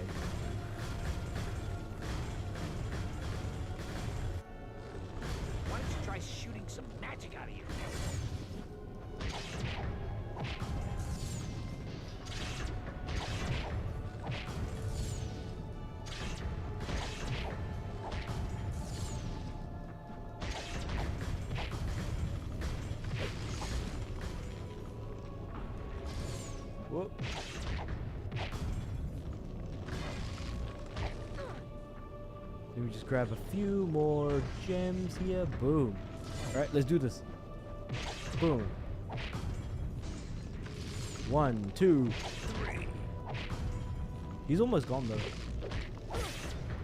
Why don't you try shooting some magic out of your face? Whoop. Let me just grab a few more gems here. Boom. Alright, let's do this. Boom. 1, 2, 3. He's almost gone though.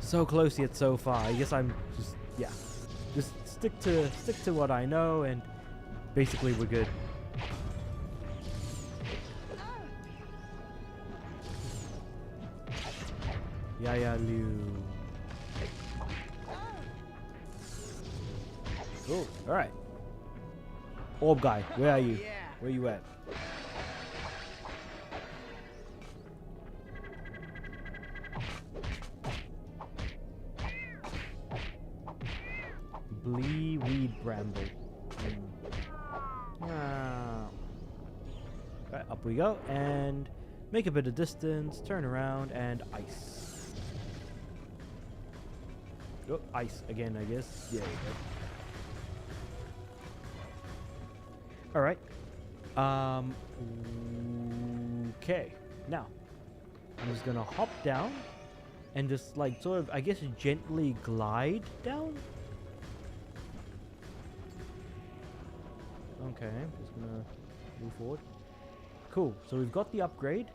So close yet so far. I guess I'm just, yeah. Just stick to what I know, and basically we're good. Yeah, Liu. Oh, alright. Orb guy, where are you? Yeah. Where you at? Blee weed bramble. Alright, up we go, and make a bit of distance, turn around, and ice. Oh, ice again, I guess. Yeah, alright. Okay. Now, I'm just gonna hop down and just like sort of, I guess, gently glide down. Okay, just gonna move forward. Cool. So we've got the upgrade.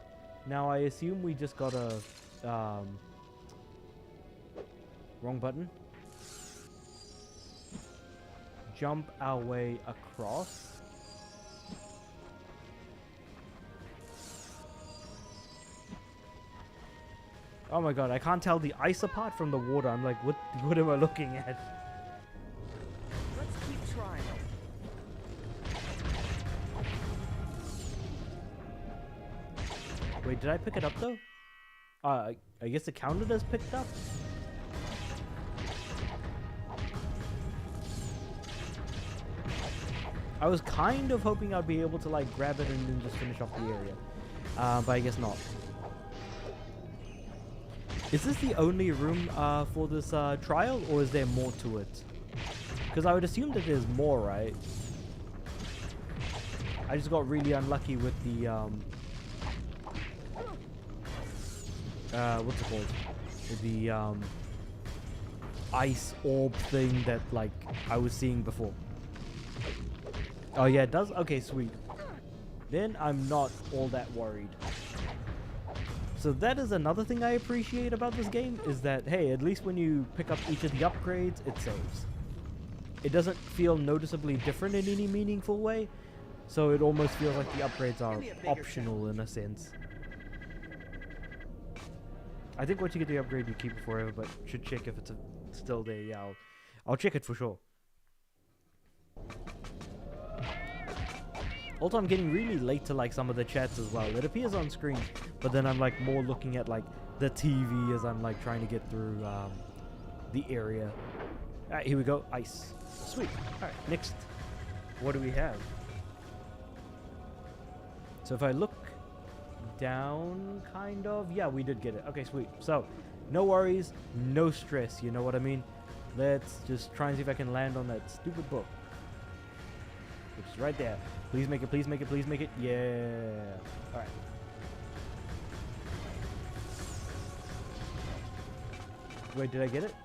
Now I assume we just gotta wrong button. Jump our way across. Oh my god, I can't tell the ice apart from the water. I'm like, what am I looking at? Let's keep trying. Wait, did I pick it up though? I guess it counted as picked up? I was kind of hoping I'd be able to like grab it and then just finish off the area. But I guess not. Is this the only room for this trial, or is there more to it? Because I would assume that there's more, right? I just got really unlucky with the what's it called? With the ice orb thing that like I was seeing before. Oh yeah, it does? Okay, sweet. Then I'm not all that worried. So that is another thing I appreciate about this game, is that, hey, at least when you pick up each of the upgrades, it saves. It doesn't feel noticeably different in any meaningful way, so it almost feels like the upgrades are optional in a sense. I think once you get the upgrade, you keep it forever, but should check if it's still there. Yeah, I'll check it for sure. Also, I'm getting really late to like some of the chats as well. It appears on screen, but then I'm like more looking at like the TV as I'm like trying to get through the area. Alright, here we go. Ice. Sweet. Alright, next. What do we have? So if I look down, kind of. Yeah, we did get it. Okay, sweet. So, no worries, no stress. You know what I mean? Let's just try and see if I can land on that stupid book. Which is right there. Please make it, please make it, please make it. Yeah. Alright. Wait, did I get it?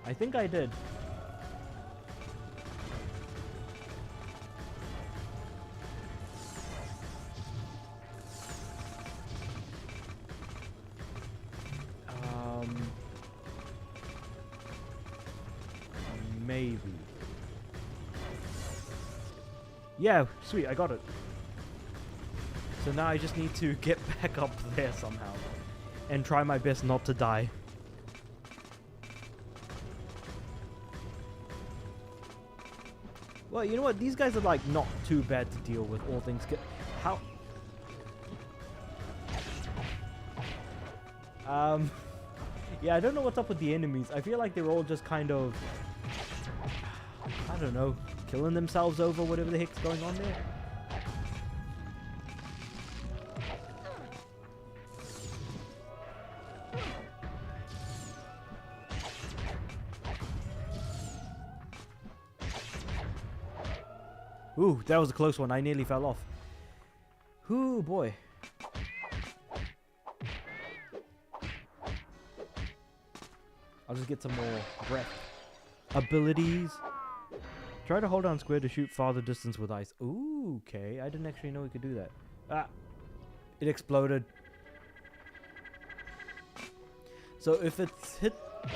I think I did. Maybe. Yeah, sweet, I got it. So now I just need to get back up there somehow and try my best not to die. Well, you know what? These guys are like not too bad to deal with, all things. How? Um, yeah, I don't know what's up with the enemies. I feel like they're all just kind of, I don't know, killing themselves over whatever the heck's going on there. Ooh, that was a close one. I nearly fell off. Ooh, boy. I'll just get some more breath. Abilities. Try to hold down square to shoot farther distance with ice. Ooh, okay. I didn't actually know we could do that. Ah. It exploded. So if it's hit...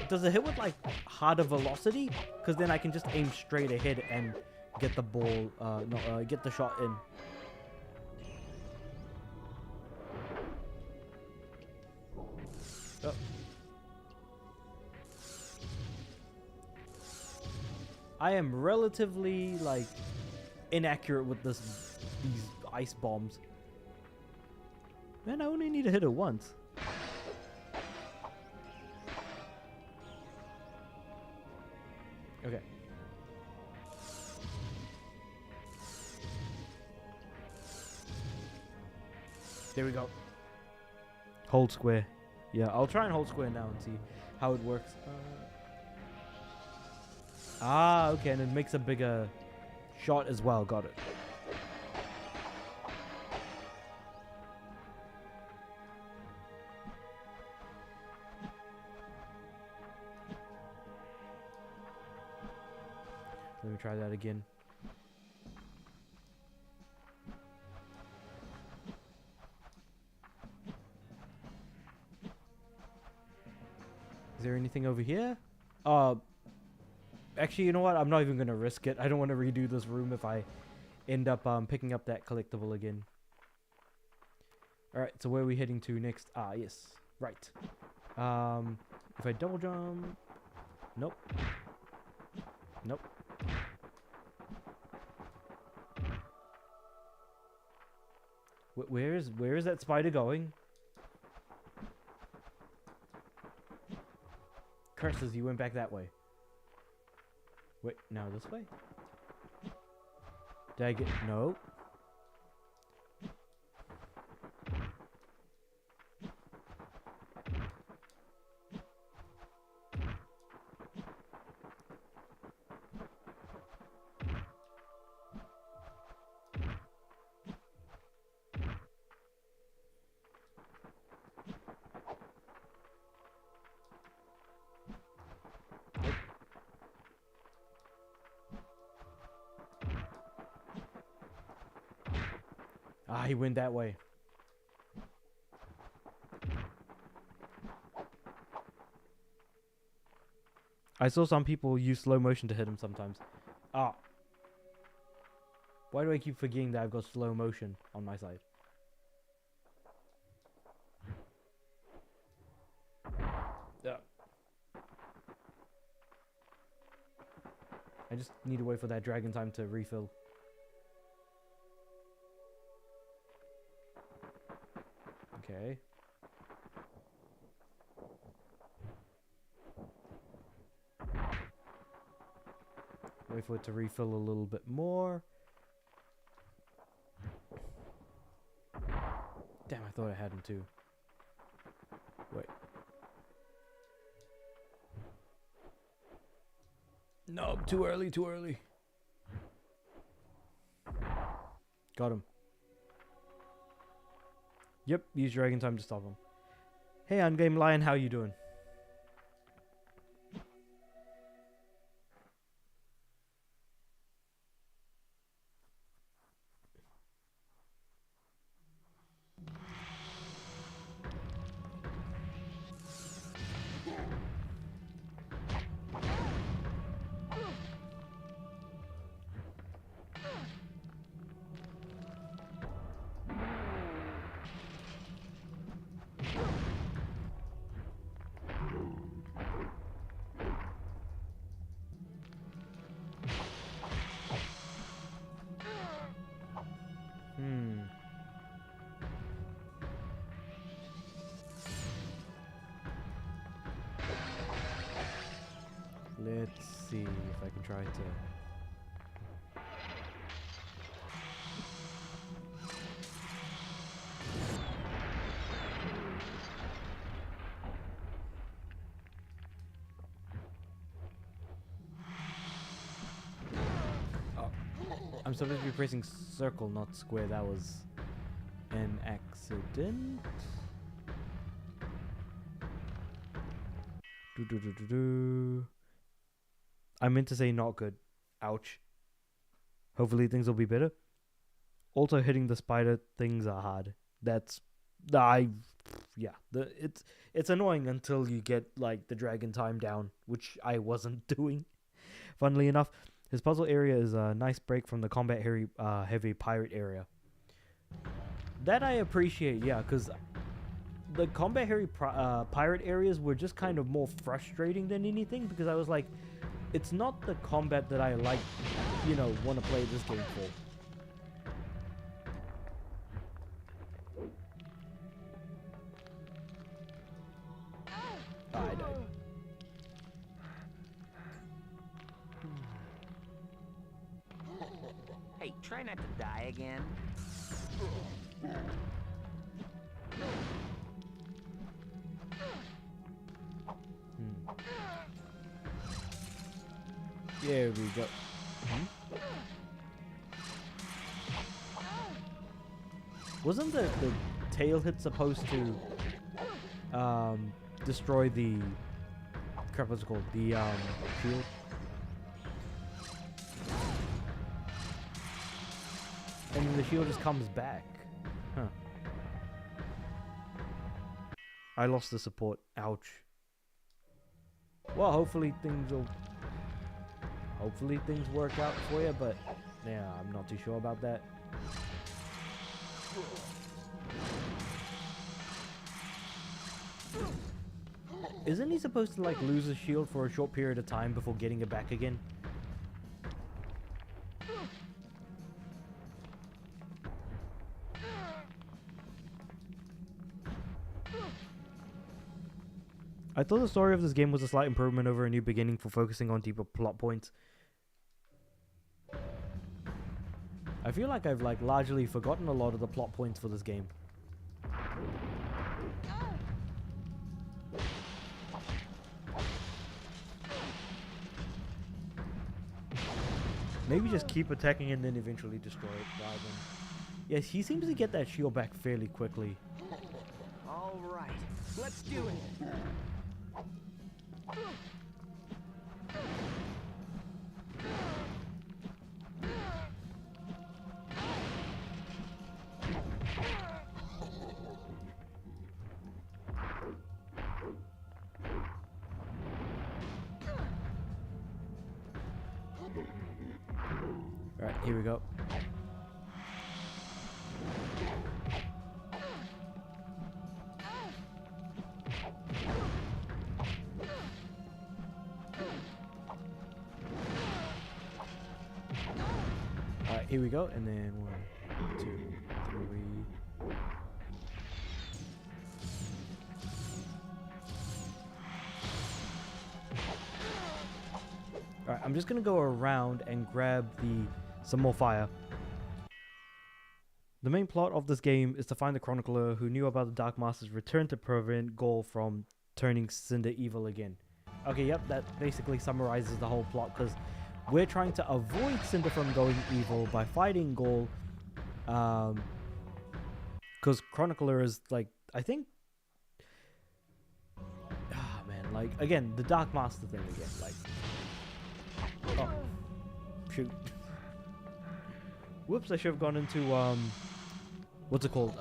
Does it hit with, like, harder velocity? Because then I can just aim straight ahead and get the ball... get the shot in. Oh. I am relatively, like, inaccurate with these ice bombs. Man, I only need to hit it once. Okay. There we go. Hold square. Yeah, I'll try and hold square now and see how it works. Ah, okay, and it makes a bigger shot as well. Got it. Let me try that again. Is there anything over here? Actually, you know what? I'm not even going to risk it. I don't want to redo this room if I end up picking up that collectible again. Alright, so where are we heading to next? Ah, yes. Right. If I double jump... Nope. Nope. Where is that spider going? Curses, you went back that way. Wait, now this way? Did I get... No. Ah, he went that way. I saw some people use slow motion to hit him sometimes. Ah. Why do I keep forgetting that I've got slow motion on my side? Yeah. I just need to wait for that dragon time to refill. Okay. Wait for it to refill a little bit more. Damn, I thought I had him too. Wait. No, too early, too early. Got him. Yep, use dragon time to stop him. Hey, Ungame Lion, how you doing? see if I can try to. Oh, I'm supposed to be pressing circle, not square. That was an accident. I meant to say not good. Ouch. Hopefully things will be better. Also, hitting the spider things are hard. That's it's annoying until you get like the dragon time down, which I wasn't doing. Funnily enough, his puzzle area is a nice break from the combat heavy pirate area. That I appreciate, yeah, because the combat pirate areas were just kind of more frustrating than anything, because I was like, it's not the combat that I like, want to play this game for. I died. Hey, try not to die again. There we go. Wasn't the tail hit supposed to destroy the crap? What's it called? The shield. And then the shield just comes back. Huh. I lost the support. Ouch. Well, hopefully things work out for you, but yeah, I'm not too sure about that. Isn't he supposed to like lose his shield for a short period of time before getting it back again? I thought the story of this game was a slight improvement over A New Beginning for focusing on deeper plot points. I feel like I've largely forgotten a lot of the plot points for this game. Maybe just keep attacking and then eventually destroy it rather than... Yes, he seems to get that shield back fairly quickly. All right, let's do it. Alright, here we go. Alright, here we go, and then 1, 2, 3. Alright, I'm just gonna go around and grab some more fire. The main plot of this game is to find the Chronicler who knew about the Dark Master's return to prevent Gaul from turning Cinder evil again. Okay, yep, that basically summarizes the whole plot, because we're trying to avoid Cinder from going evil by fighting Gaul. Because Chronicler is like, I think... Ah, man, like, again, the Dark Master thing again, like... Oh. Shoot. Whoops, I should have gone into, what's it called?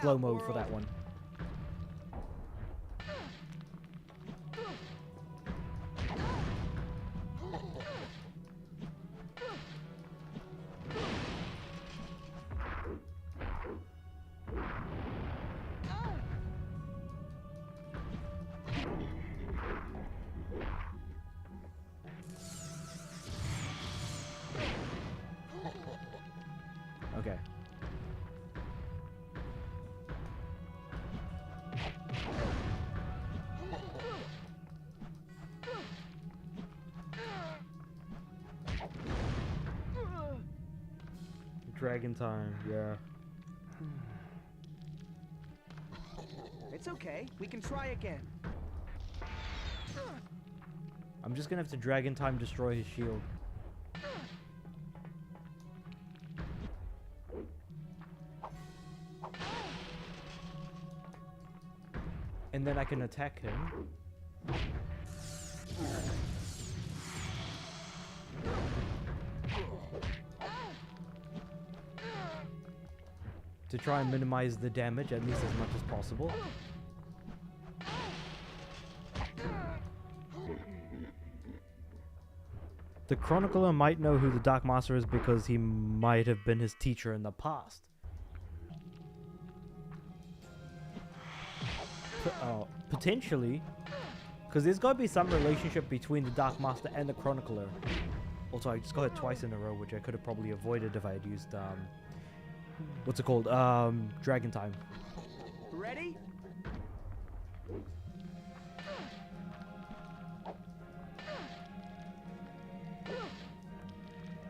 Slow mode for that one. Okay. Dragon time, yeah. It's okay. We can try again. I'm just gonna have to Dragon time destroy his shield. And then I can attack him. To try and minimize the damage at least as much as possible. The Chronicler might know who the Dark Master is because he might have been his teacher in the past. Potentially, because there's got to be some relationship between the Dark Master and the Chronicler. Also, I just got it twice in a row, which I could have probably avoided if I had used, what's it called? Dragon time. Ready?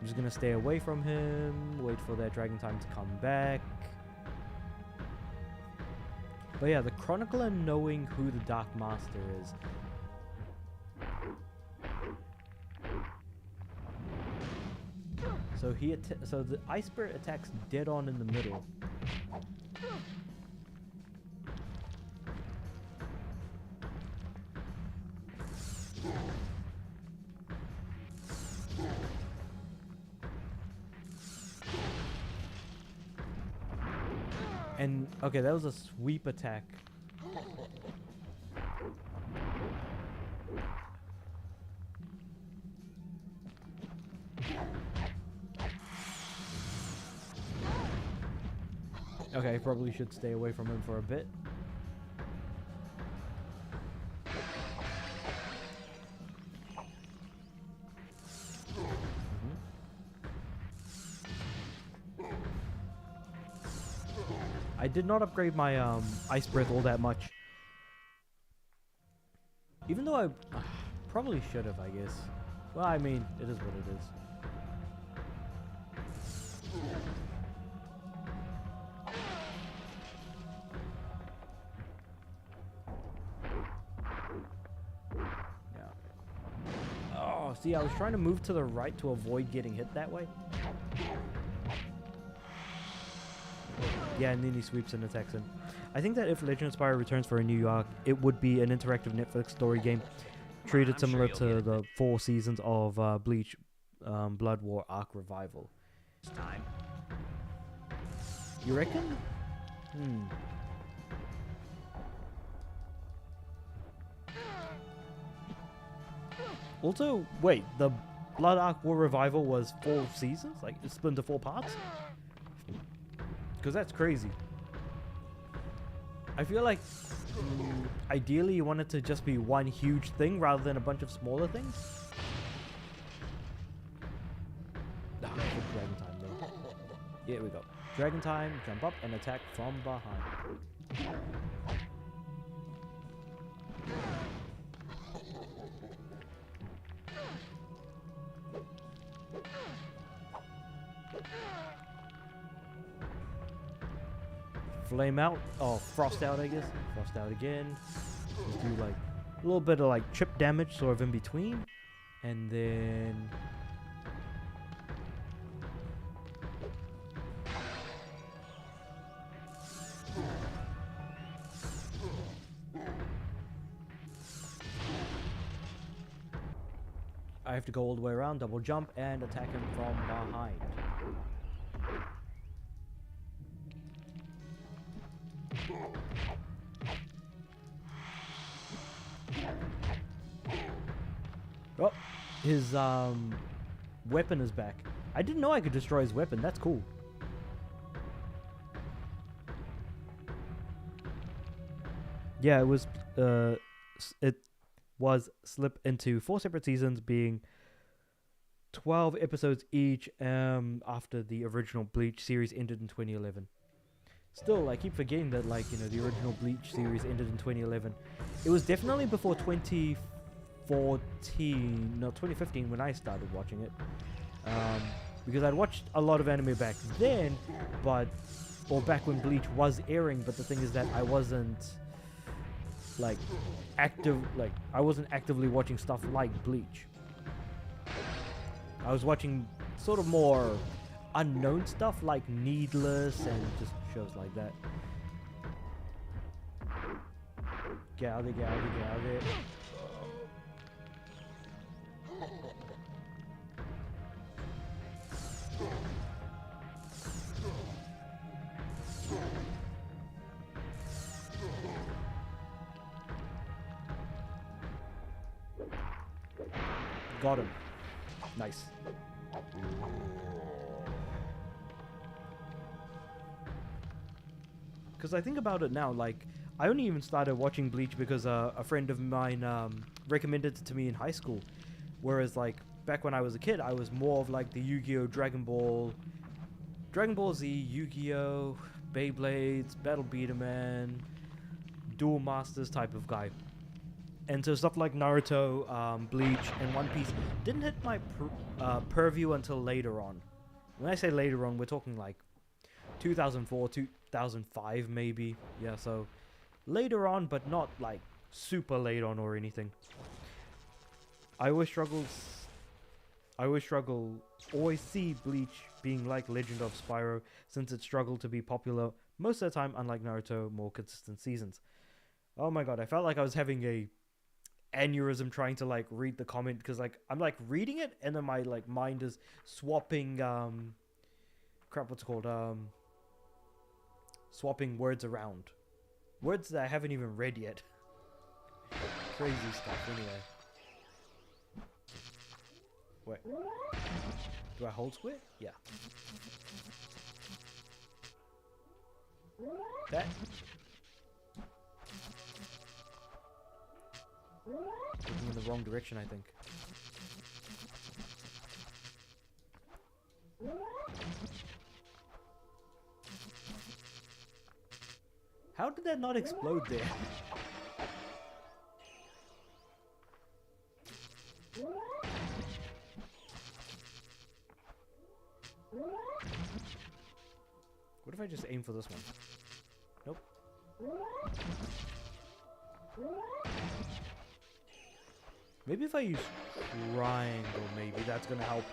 I'm just gonna stay away from him, wait for that Dragon time to come back. But yeah, the Chronicler knowing who the Dark Master is. So so the Ice Spirit attacks dead on in the middle. And okay, that was a sweep attack. Okay, probably should stay away from him for a bit. I did not upgrade my Ice Breath all that much. Even though I probably should have, I guess. Well, I mean, it is what it is. Yeah. Oh, see, I was trying to move to the right to avoid getting hit that way. Yeah, and then he sweeps and attacks him. I think that if Legend of Spyro returns for a new arc, it would be an interactive Netflix story game, treated similar to the 4 seasons of Bleach Blood War arc revival. It's time. You reckon? Also, wait, the Blood Arc War Revival was 4 seasons? Like, it's split into 4 parts? Because that's crazy. I feel like ideally you want it to just be one huge thing rather than a bunch of smaller things. Dragon time though. Here we go. Dragon time, jump up and attack from behind. Flame out. Oh, frost out, I guess. Frost out again. Just do like a little bit of like chip damage sort of in between. And then I have to go all the way around, double jump, and attack him from behind. Oh, his weapon is back. I didn't know I could destroy his weapon. That's cool. Yeah, it was split into 4 separate seasons, being 12 episodes each. After the original Bleach series ended in 2011. Still, I keep forgetting that, like, you know, the original Bleach series ended in 2011. It was definitely before 2015 when I started watching it. because I'd watched a lot of anime back then, or back when Bleach was airing, but the thing is that I wasn't like I wasn't actively watching stuff like Bleach. I was watching sort of more unknown stuff like Needless and just shows like that. Get out of there, get out of there, get out of there. Got him. Nice. Because I think about it now, like, I only even started watching Bleach because a friend of mine recommended it to me in high school. Whereas, like, back when I was a kid, I was more of, like, the Yu-Gi-Oh! Dragon Ball Z, Yu-Gi-Oh! Beyblades, Battle Beater Man, Duel Masters type of guy. And so stuff like Naruto, Bleach, and One Piece didn't hit my purview until later on. When I say later on, we're talking like 2004, 2005 maybe. Yeah, so later on, but not like super late on or anything. I always see Bleach being like Legend of Spyro, since it struggled to be popular most of the time, unlike Naruto, more consistent seasons. Oh my god, I felt like I was having a aneurysm trying to like read the comment, because like I'm like reading it and then my like mind is swapping swapping words around, words that I haven't even read yet. Crazy stuff. Anyway, wait, do I hold square? Yeah. That. Looking in the wrong direction, I think. How did that not explode there? What if I just aim for this one? Nope. Maybe if I use triangle, maybe that's gonna help.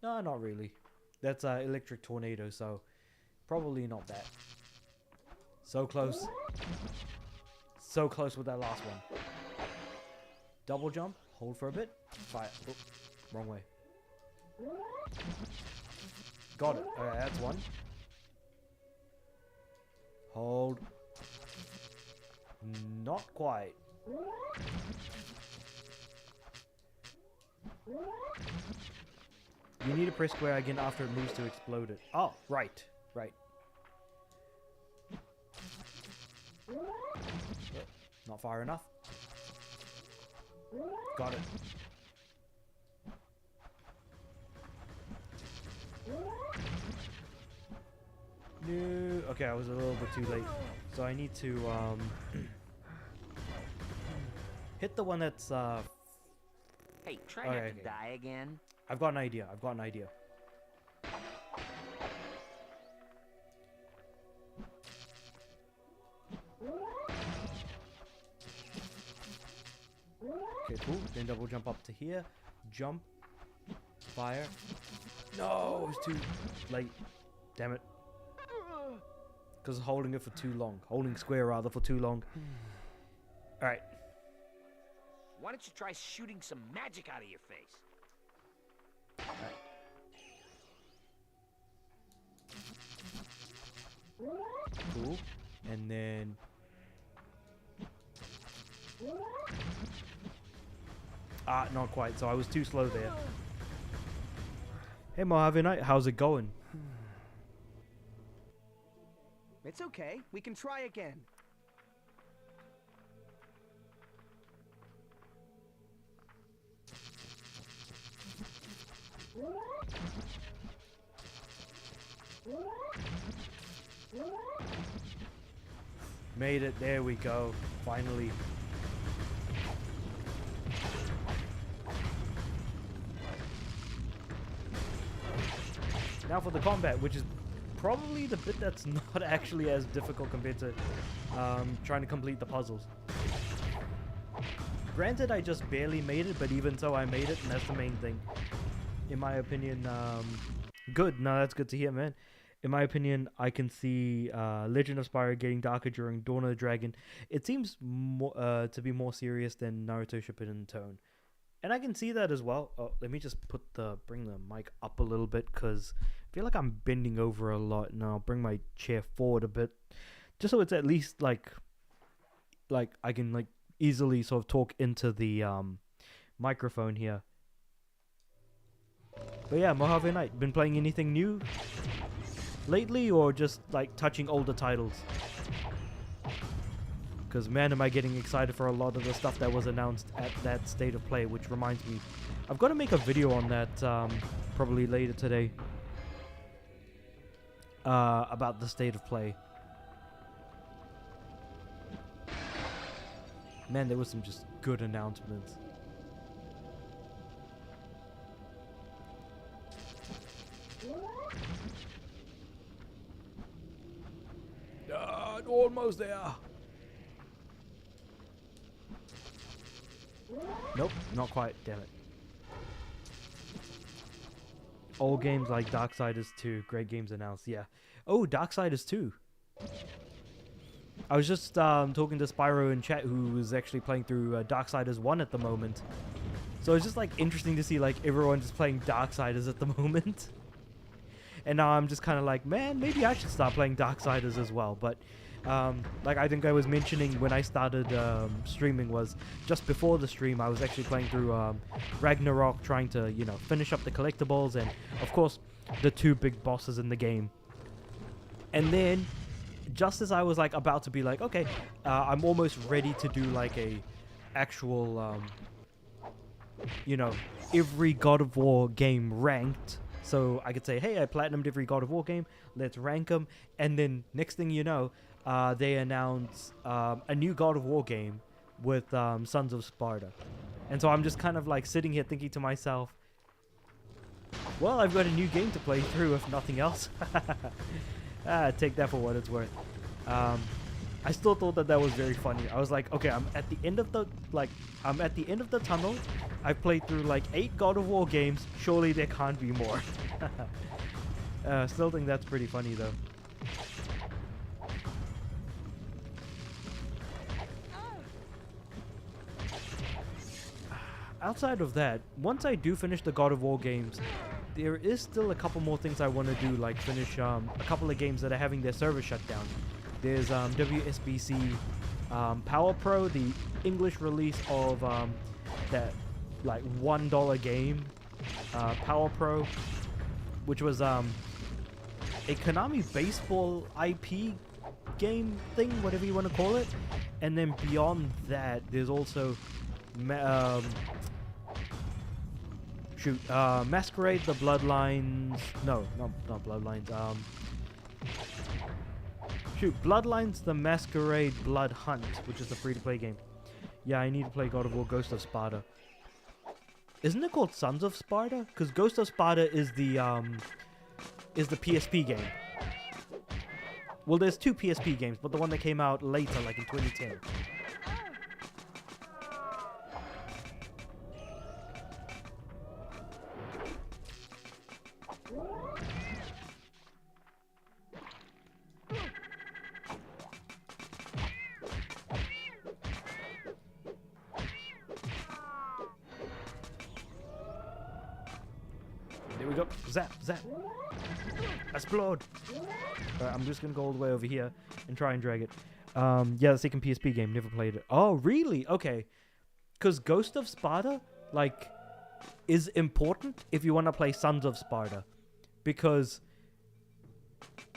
No, not really. That's electric tornado, so probably not that. So close. So close with that last one. Double jump, hold for a bit, fire. Oh, wrong way. Got it. Okay, that's one. Hold. Not quite. You need to press square again after it moves to explode it. Oh, right. Right. Not far enough. Got it. No. Okay, I was a little bit too late. So I need to hit the one that's Hey, try not to die again. I've got an idea. I've got an idea. Okay, cool. Then double jump up to here. Jump. Fire. No, it's too late. Damn it. Because holding it for too long. Holding square, rather, for too long. Alright. Why don't you try shooting some magic out of your face? Alright. Cool. And then... Ah, not quite. So I was too slow there. Hey Mojave Knight, how's it going? It's okay. We can try again. Made it. There we go. Finally. Now for the combat, which is probably the bit that's not actually as difficult compared to trying to complete the puzzles. Granted, I just barely made it, but even so, I made it, and that's the main thing. In my opinion, good. No, that's good to hear, man. In my opinion, I can see Legend of Spyro getting darker during Dawn of the Dragon. It seems to be more serious than Naruto Shippuden tone. And I can see that as well. Oh, let me just bring the mic up a little bit, because I feel like I'm bending over a lot, and I'll bring my chair forward a bit, just so it's at least like I can like easily sort of talk into the microphone here. But yeah, Mojave Knight, been playing anything new lately, or just like touching older titles? Because man, am I getting excited for a lot of the stuff that was announced at that State of Play, which reminds me, I've got to make a video on that probably later today about the State of Play. Man, there was some just good announcements. Almost there. Nope, not quite. Damn it. Old games like Darksiders 2, great games announced. Yeah. Oh, Darksiders 2. I was just talking to Spyro in chat, who was actually playing through Darksiders 1 at the moment. So it's just like interesting to see like everyone just playing Darksiders at the moment. And now I'm just kind of like, man, maybe I should start playing Darksiders as well. But like I think I was mentioning when I started streaming, was just before the stream, I was actually playing through Ragnarok, trying to, you know, finish up the collectibles and, of course, the 2 big bosses in the game. And then, just as I was like about to be like, okay, I'm almost ready to do like a actual, you know, every God of War game ranked. So I could say, hey, I platinumed every God of War game, let's rank them. And then next thing you know, they announce a new God of War game with Sons of Sparta. And so I'm just kind of like sitting here thinking to myself, well, I've got a new game to play through, if nothing else. Take that for what it's worth. I still thought that was very funny. I was like, okay, I'm at the end of the tunnel. I've played through like 8 God of War games. Surely there can't be more. Still think that's pretty funny though. Outside of that, once I do finish the God of War games, there is still a couple more things I want to do, like finish a couple of games that are having their server shut down. There's WSBC Power Pro, the English release of that like $1 game, Power Pro, which was a Konami baseball IP game thing, whatever you want to call it. And then beyond that, there's also Masquerade the Bloodlines. No, not Bloodlines. Bloodlines the Masquerade Blood Hunt, which is the free-to-play game. Yeah, I need to play God of War Ghost of Sparta. Isn't it called Sons of Sparta? Because Ghost of Sparta is the PSP game. Well, there's 2 PSP games, but the one that came out later, like in 2010. There we go. Zap, zap. Explode. I'm just gonna go all the way over here and try and drag it. Yeah, the second PSP game. Never played it. Oh, really? Okay. Because Ghost of Sparta, like, is important if you want to play Sons of Sparta. Because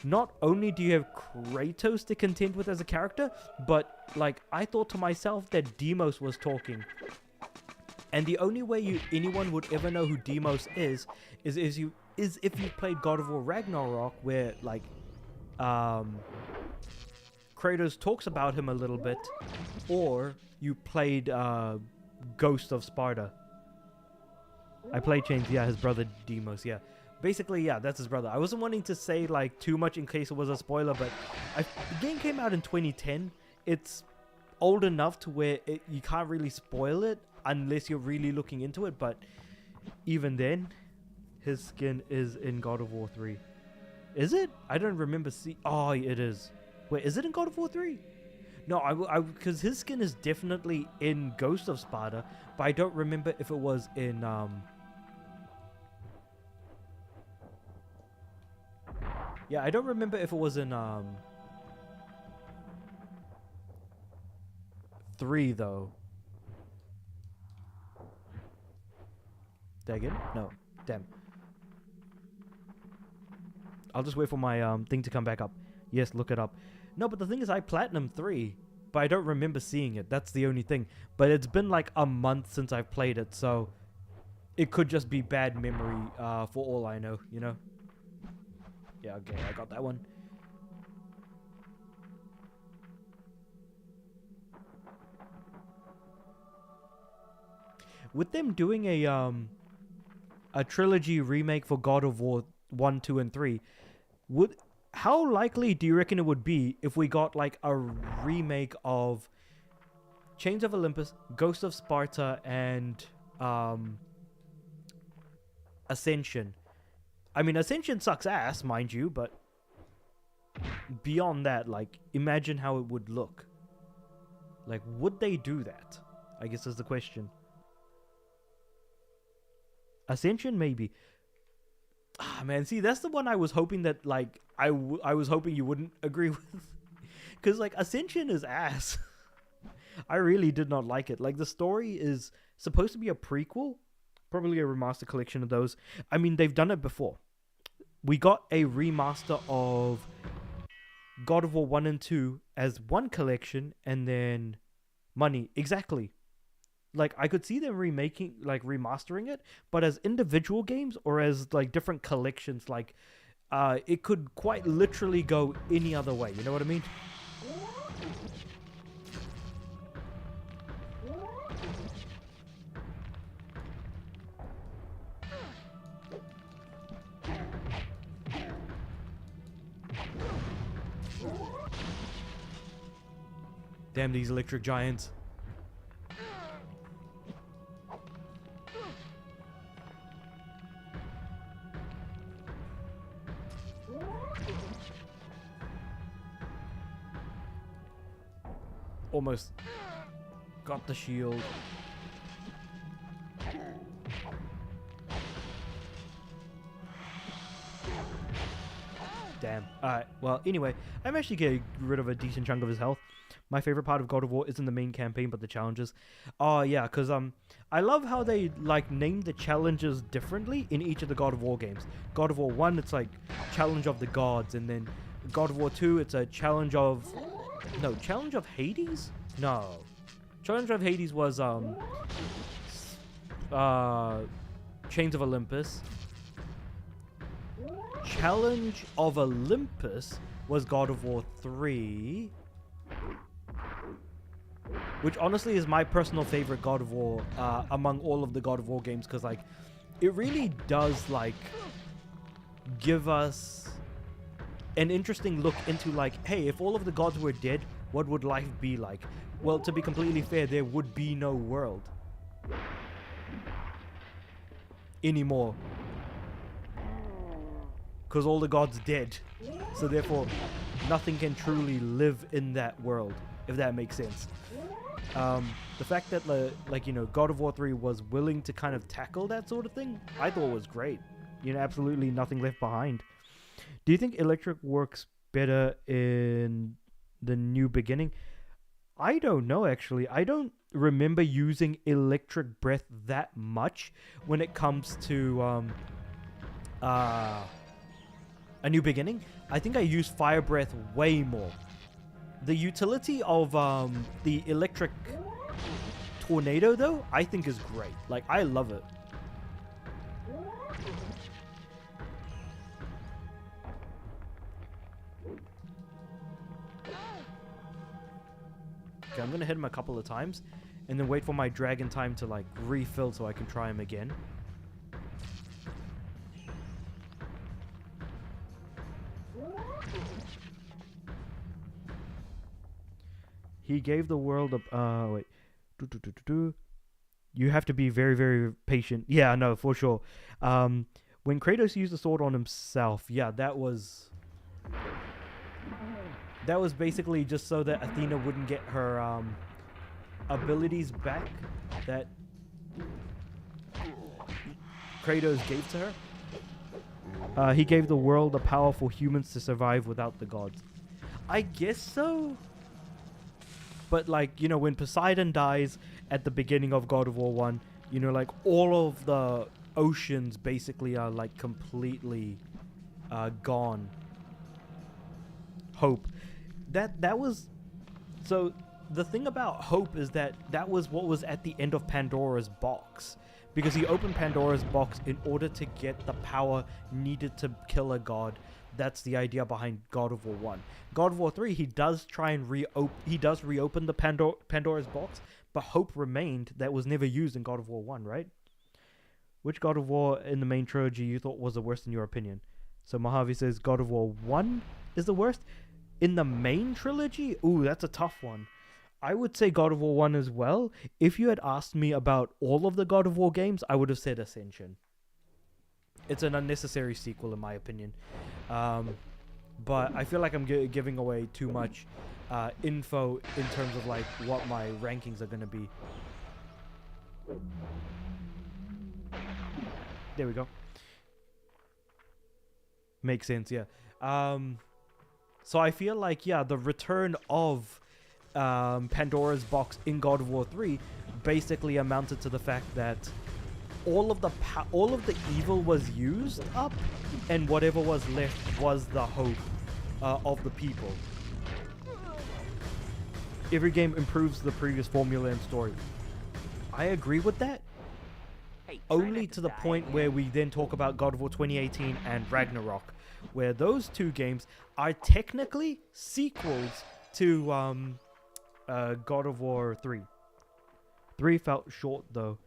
not only do you have Kratos to contend with as a character, but, like, I thought to myself that Deimos was talking. And the only way anyone would ever know who Deimos is if you played God of War Ragnarok, where like Kratos talks about him a little bit, or you played Ghost of Sparta. I played Chains, yeah, his brother Deimos, yeah. Basically, yeah, that's his brother. I wasn't wanting to say like too much in case it was a spoiler, but the game came out in 2010. It's old enough to where you can't really spoil it unless you're really looking into it. But even then, his skin is in God of War 3. Is it? I don't remember. Oh, it is. Wait, is it in God of War 3? No, because his skin is definitely in Ghost of Sparta, but I don't remember if it was in yeah, I don't remember if it was in 3 though. Did I get it? No. Damn. I'll just wait for my thing to come back up. Yes, look it up. No, but the thing is, I platinum 3, but I don't remember seeing it. That's the only thing. But it's been like a month since I've played it, so it could just be bad memory for all I know, you know? Yeah, okay, I got that one. With them doing a trilogy remake for God of War 1, 2, and 3, how likely do you reckon it would be if we got like a remake of Chains of Olympus, Ghost of Sparta, and Ascension? I mean, Ascension sucks ass, mind you, but beyond that, like, imagine how it would look. Like, would they do that? I guess is the question. Ascension, maybe. Ah, man, see, that's the one I was hoping that, like, I was hoping you wouldn't agree with. Because, like, Ascension is ass. I really did not like it. Like, the story is supposed to be a prequel. Probably a remaster collection of those. I mean, they've done it before. We got a remaster of God of War 1 and 2 as one collection, and then money. Exactly. Like, I could see them remastering it, but as individual games or as, like, different collections, like, it could quite literally go any other way. You know what I mean? Damn these electric giants. Almost got the shield. Damn. Alright, well, anyway, I'm actually getting rid of a decent chunk of his health. My favorite part of God of War isn't the main campaign, but the challenges. Oh, yeah, because I love how they, like, name the challenges differently in each of the God of War games. God of War 1, it's like Challenge of the Gods, and then God of War 2, it's a Challenge of... No, Challenge of Hades? No. Challenge of Hades was, Chains of Olympus. Challenge of Olympus was God of War 3. Which honestly is my personal favorite God of War among all of the God of War games, because like it really does like give us an interesting look into like, hey, if all of the gods were dead, what would life be like? Well, to be completely fair, there would be no world anymore, because all the gods dead, so therefore nothing can truly live in that world, if that makes sense. The fact that like, you know, God of War 3 was willing to kind of tackle that sort of thing, I thought was great. You know, absolutely nothing left behind. Do you think electric works better in the New Beginning? I don't know, actually. I don't remember using electric breath that much when it comes to A New Beginning. I think I use fire breath way more. The utility of the electric tornado, though, I think is great. Like, I love it. Okay, I'm gonna hit him a couple of times and then wait for my dragon time to like refill so I can try him again. He gave the world a wait. You have to be very, very patient. Yeah, no, for sure. When Kratos used the sword on himself, yeah, that was basically just so that Athena wouldn't get her abilities back that Kratos gave to her. He gave the world a power for humans to survive without the gods. I guess so. But like, you know, when Poseidon dies at the beginning of God of War 1, you know, like all of the oceans basically are like completely gone. Hope. That was so the thing about Hope is that was what was at the end of Pandora's box, because he opened Pandora's box in order to get the power needed to kill a god. That's the idea behind God of War 1. God of War 3, he does try and reopen the Pandora's box, but Hope remained that was never used in God of War 1, right? Which God of War in the main trilogy you thought was the worst in your opinion? So Mojave says God of War 1 is the worst. In the main trilogy? Ooh, that's a tough one. I would say God of War 1 as well. If you had asked me about all of the God of War games, I would have said Ascension. It's an unnecessary sequel in my opinion. But I feel like I'm giving away too much info in terms of like what my rankings are going to be. There we go. Makes sense, yeah. So I feel like, yeah, the return of Pandora's box in God of War 3 basically amounted to the fact that all of the evil was used up, and whatever was left was the hope of the people. Every game improves the previous formula and story. I agree with that. Hey, Only to the point where we then talk about God of War 2018 and Ragnarok, where those two games are technically sequels to God of War 3. 3 felt short though.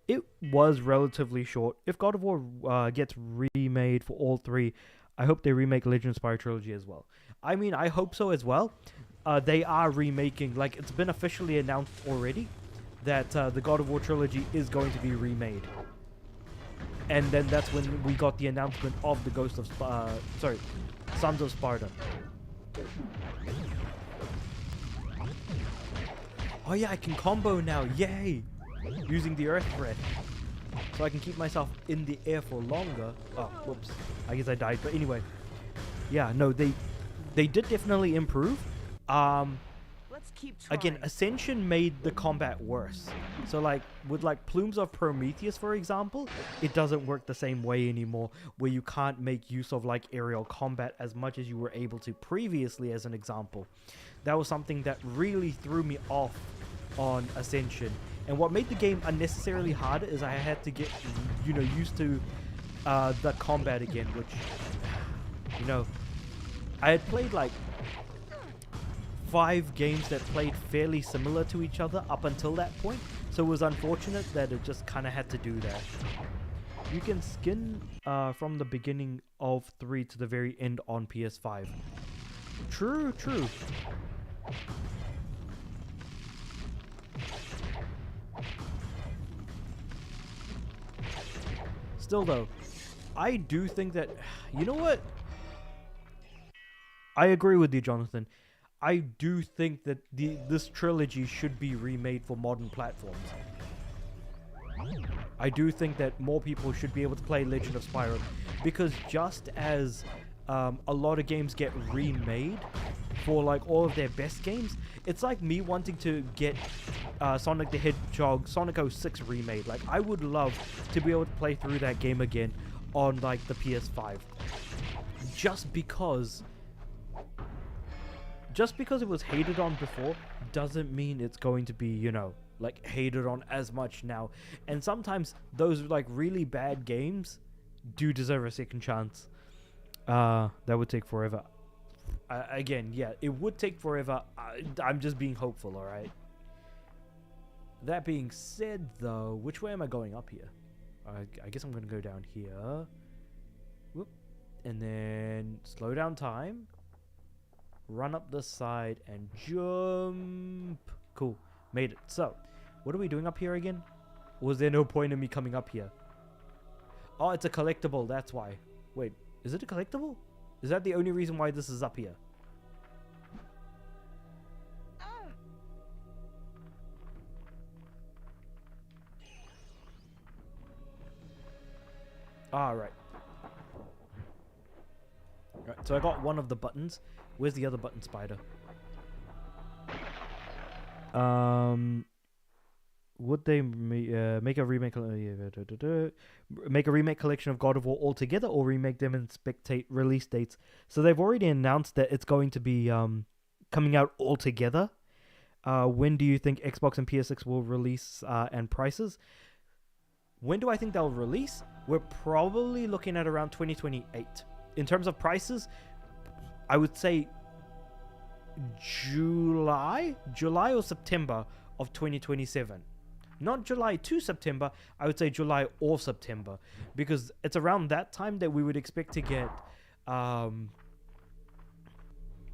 It was relatively short. If God of War gets remade for all 3, I hope they remake Legend of Spyro Trilogy as well. I mean, I hope so as well. They are remaking, like it's been officially announced already that the God of War trilogy is going to be remade. And then that's when we got the announcement of the Sons of Sparta. Oh yeah, I can combo now, yay! Using the Earth Breath. So I can keep myself in the air for longer. Oh, whoops. I guess I died, but anyway. Yeah, no, they did definitely improve. Let's keep trying. Again, Ascension made the combat worse. So like with like Plumes of Prometheus, for example, it doesn't work the same way anymore, where you can't make use of like aerial combat as much as you were able to previously, as an example. That was something that really threw me off on Ascension. And what made the game unnecessarily harder is I had to get, you know, used to the combat again, which, you know, I had played like 5 games that played fairly similar to each other up until that point, so it was unfortunate that it just kind of had to do that. You can skin from the beginning of 3 to the very end on PS5. True. Still though, I do think that, you know what? I agree with you, Jonathan. I do think that this trilogy should be remade for modern platforms. I do think that more people should be able to play Legend of Spyro, because just as a lot of games get remade for like all of their best games, it's like me wanting to get Sonic the Hedgehog Sonic 06 remade. Like, I would love to be able to play through that game again on like the PS5, just because it was hated on before doesn't mean it's going to be, you know, like hated on as much now. And sometimes those like really bad games do deserve a second chance. That would take forever. Again, yeah, it would take forever. I'm just being hopeful, alright? That being said, though, which way am I going up here? I guess I'm going to go down here. Whoop. And then slow down time. run up the side and jump. Cool, made it. So, what are we doing up here again? Was there no point in me coming up here? Oh, it's a collectible, that's why. Wait, is it a collectible? Is that the only reason why this is up here? Right. Right, so I got one of the buttons. Where's the other button, Spider? Would they make a remake? Make a remake collection of God of War altogether, or remake them and spectate release dates? So they've already announced that it's going to be coming out all together. When do you think Xbox and PS6 will release and prices? When do I think they'll release? We're probably looking at around 2028. In terms of prices, I would say July or September of 2027. Not July to September, I would say July or September, because it's around that time that we would expect to get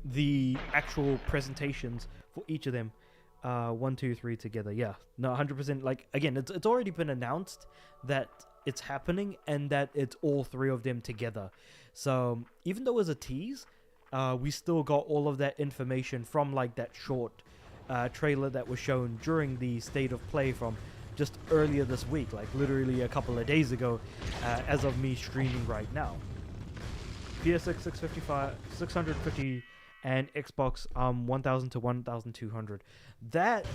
the actual presentations for each of them. 1, 2, 3 together. Yeah, no, 100%. Like, again, it's already been announced that it's happening and that it's all 3 of them together. So even though it was a tease, we still got all of that information from like that short trailer that was shown during the state of play from just earlier this week, like literally a couple of days ago, as of me streaming right now. PS6 650 and Xbox 1000 to 1200. That,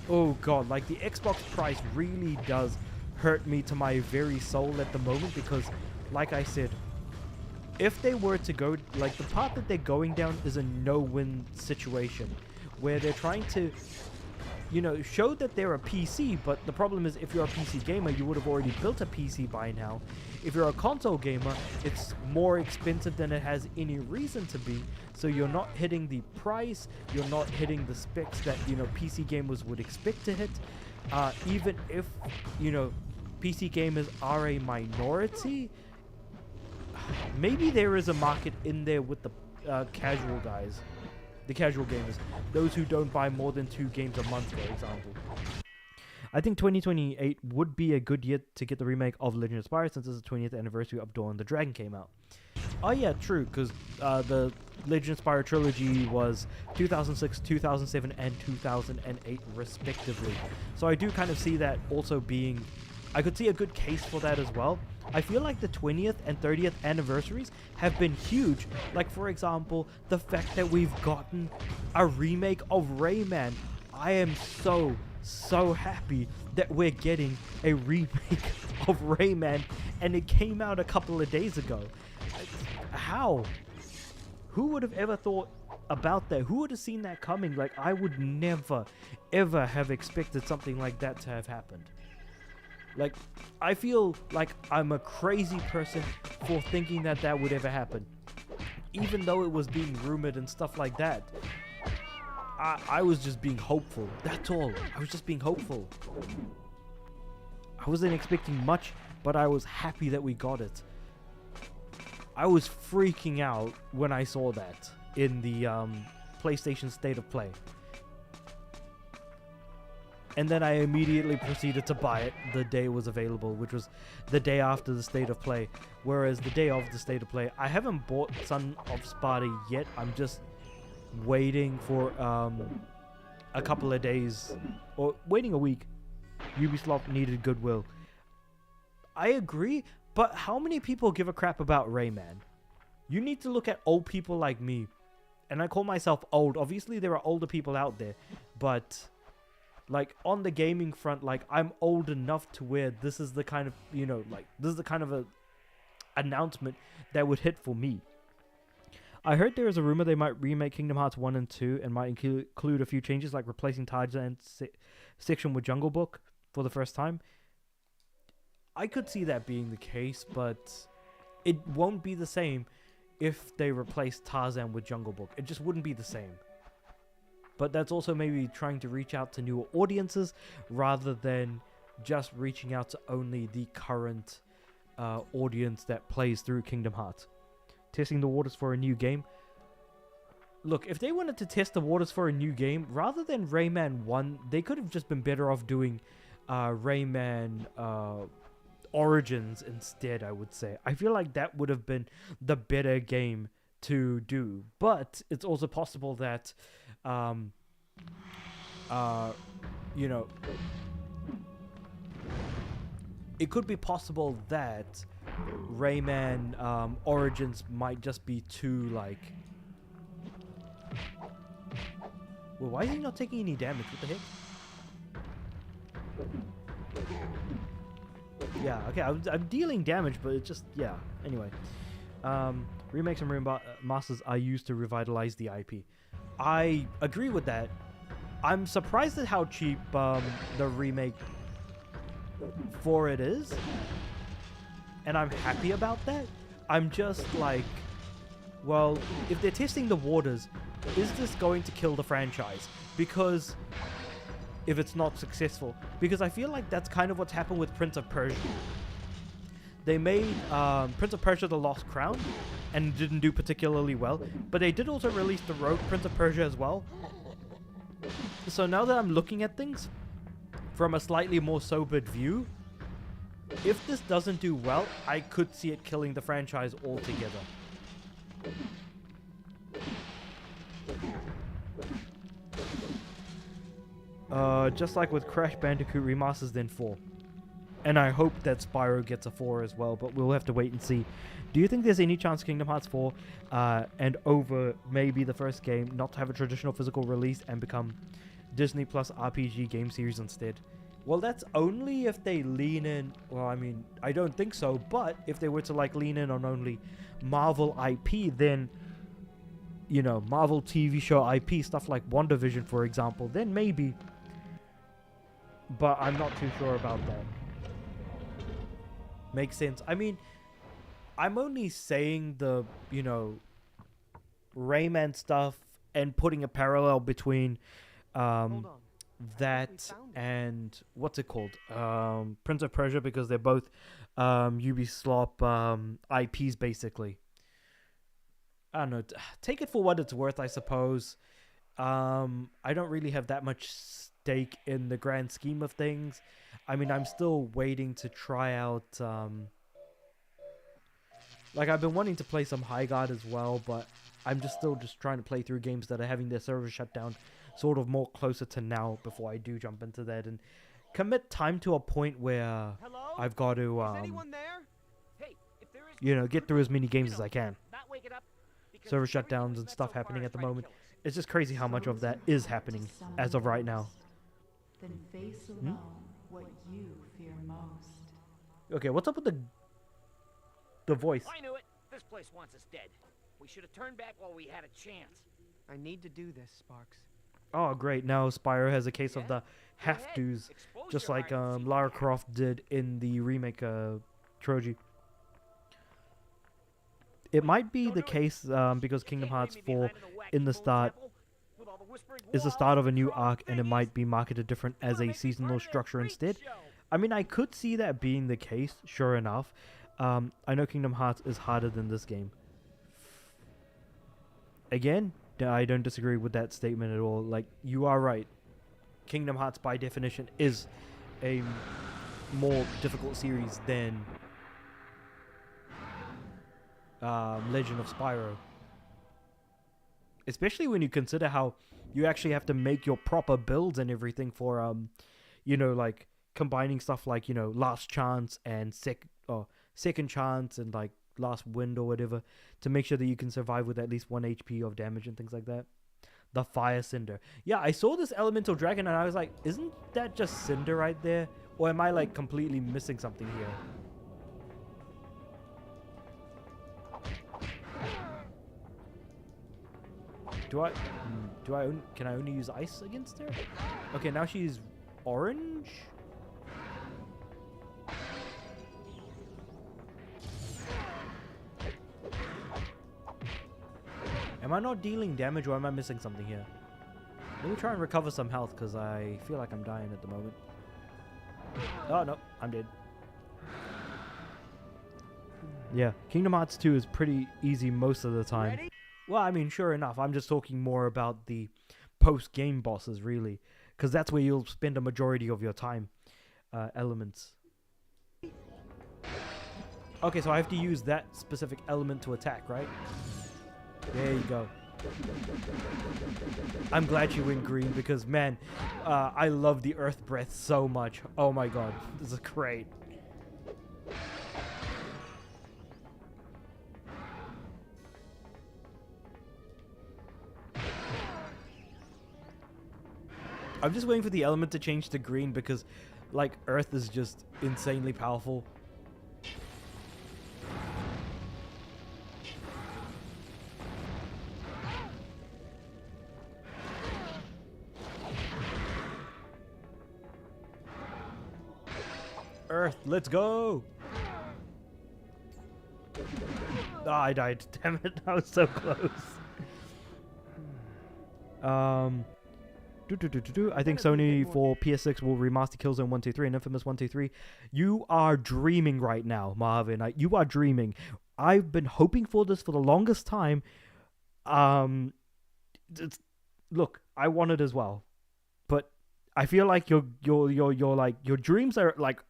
oh god, like the Xbox price really does hurt me to my very soul at the moment, because like I said, if they were to go, like the path that they're going down is a no-win situation where they're trying to, you know, show that they're a PC, but the problem is if you're a PC gamer, you would have already built a PC by now. If you're a console gamer, it's more expensive than it has any reason to be, so you're not hitting the price, you're not hitting the specs that, you know, PC gamers would expect to hit. Even if, you know, PC gamers are a minority, maybe there is a market in there with the casual guys. The casual gamers, those who don't buy more than 2 games a month, for example. I think 2028 would be a good year to get the remake of Legend of Spyro, since it's the 20th anniversary of Dawn of the Dragon came out. Oh yeah, true, because the Legend of Spyro trilogy was 2006, 2007, and 2008 respectively. So I do kind of see that also being, I could see a good case for that as well. I feel like the 20th and 30th anniversaries have been huge. Like, for example, the fact that we've gotten a remake of Rayman. I am so happy that we're getting a remake of Rayman, and it came out a couple of days ago. How? Who would have ever thought about that? Who would have seen that coming? Like, I would never, ever have expected something like that to have happened. Like, I feel like I'm a crazy person for thinking that that would ever happen. Even though it was being rumored and stuff like that. I was just being hopeful. That's all. I was just being hopeful. I wasn't expecting much, but I was happy that we got it. I was freaking out when I saw that in the PlayStation State of Play. And then I immediately proceeded to buy it the day it was available, which was the day after the State of Play. Whereas the day of the State of Play, I haven't bought Son of Sparta yet. I'm just waiting for a couple of days, or waiting a week. Ubisoft needed goodwill. I agree, but how many people give a crap about Rayman? You need to look at old people like me. And I call myself old. Obviously, there are older people out there, but like on the gaming front, like I'm old enough to where this is the kind of, you know, like this is the kind of a announcement that would hit for me. I heard there is a rumor they might remake Kingdom Hearts 1 and 2 and might include a few changes like replacing Tarzan's section with Jungle Book for the first time. I could see that being the case, but it won't be the same if they replace Tarzan with Jungle Book. It just wouldn't be the same. But that's also maybe trying to reach out to newer audiences rather than just reaching out to only the current audience that plays through Kingdom Hearts. Testing the waters for a new game. Look, if they wanted to test the waters for a new game, rather than Rayman 1, they could have just been better off doing Rayman Origins instead, I would say. I feel like that would have been the better game to do. But it's also possible that, you know, it could be possible that Rayman Origins might just be too, like... Well, why is he not taking any damage? What the heck? Yeah, okay, I'm dealing damage, but it's just, yeah. Anyway. Remakes and remasters are used to revitalize the IP. I agree with that. I'm surprised at how cheap the remake for it is. And I'm happy about that. I'm just like, well, if they're testing the waters, is this going to kill the franchise? Because if it's not successful, because I feel like that's kind of what's happened with Prince of Persia. They made Prince of Persia: The Lost Crown and didn't do particularly well, but they did also release the Rogue Prince of Persia as well. So now that I'm looking at things from a slightly more sobered view, if this doesn't do well, I could see it killing the franchise altogether. Just like with Crash Bandicoot remasters, then 4. And I hope that Spyro gets a 4 as well, but we'll have to wait and see. Do you think there's any chance Kingdom Hearts 4 and over maybe the first game not to have a traditional physical release and become Disney Plus RPG game series instead? Well, that's only if they lean in. Well, I mean, I don't think so, but if they were to like lean in on only Marvel IP, then, you know, Marvel TV show IP, stuff like WandaVision, for example, then maybe. But I'm not too sure about that. Makes sense. I mean, I'm only saying the, you know, Rayman stuff and putting a parallel between that and what's it called? Prince of Persia, because they're both Ubisoft IPs basically. I don't know. Take it for what it's worth, I suppose. I don't really have that much stake in the grand scheme of things. I mean, I'm still waiting to try out... like, I've been wanting to play some High Guard as well, but I'm still trying to play through games that are having their servers shut down sort of more closer to now before I do jump into that and commit time to a point where I've got to, you know, get through as many games as I can. Server shutdowns and stuff happening at the moment. It's just crazy how much of that is happening as of right now. Then face alone what you fear most. Okay, what's up with the voice? I knew it. This place wants us dead. We should have turned back while we had a chance. I need to do this, Sparks. Oh, great. Now Spyro has a case of the have-tos, just like Lara Croft did in the remake trilogy. It might be the case because Kingdom Hearts 4 in the start is the start of a new arc, and it might be marketed different as a seasonal structure instead. I mean, I could see that being the case, sure enough. I know Kingdom Hearts is harder than this game. Again, I don't disagree with that statement at all. Like, you are right. Kingdom Hearts, by definition, is a more difficult series than Legend of Spyro. Especially when you consider how you actually have to make your proper builds and everything for, you know, like, combining stuff like, you know, Last Chance and Second Chance and, like, Last Wind or whatever, to make sure that you can survive with at least 1 HP of damage and things like that. The Fire Cinder. Yeah, I saw this elemental dragon and I was like, isn't that just Cinder right there? Or am I, like, completely missing something here? Can I only use ice against her? Okay, now she's orange? Am I not dealing damage or am I missing something here? Let me try and recover some health because I feel like I'm dying at the moment. Oh, no, I'm dead. Yeah, Kingdom Hearts 2 is pretty easy most of the time. Ready? Well, I mean, sure enough. I'm just talking more about the post-game bosses, really, because that's where you'll spend a majority of your time. Elements. Okay, so I have to use that specific element to attack, right? There you go. I'm glad you went green because, man, I love the earth breath so much. Oh my god, this is great. I'm just waiting for the element to change to green because, like, earth is just insanely powerful. Earth, let's go! Ah, I died. Damn it, I was so close. I think Sony for PS6 will remaster Killzone 123 and Infamous 123. You are dreaming right now, Marvin. You are dreaming. I've been hoping for this for the longest time. Look, I want it as well, but I feel like your dreams are like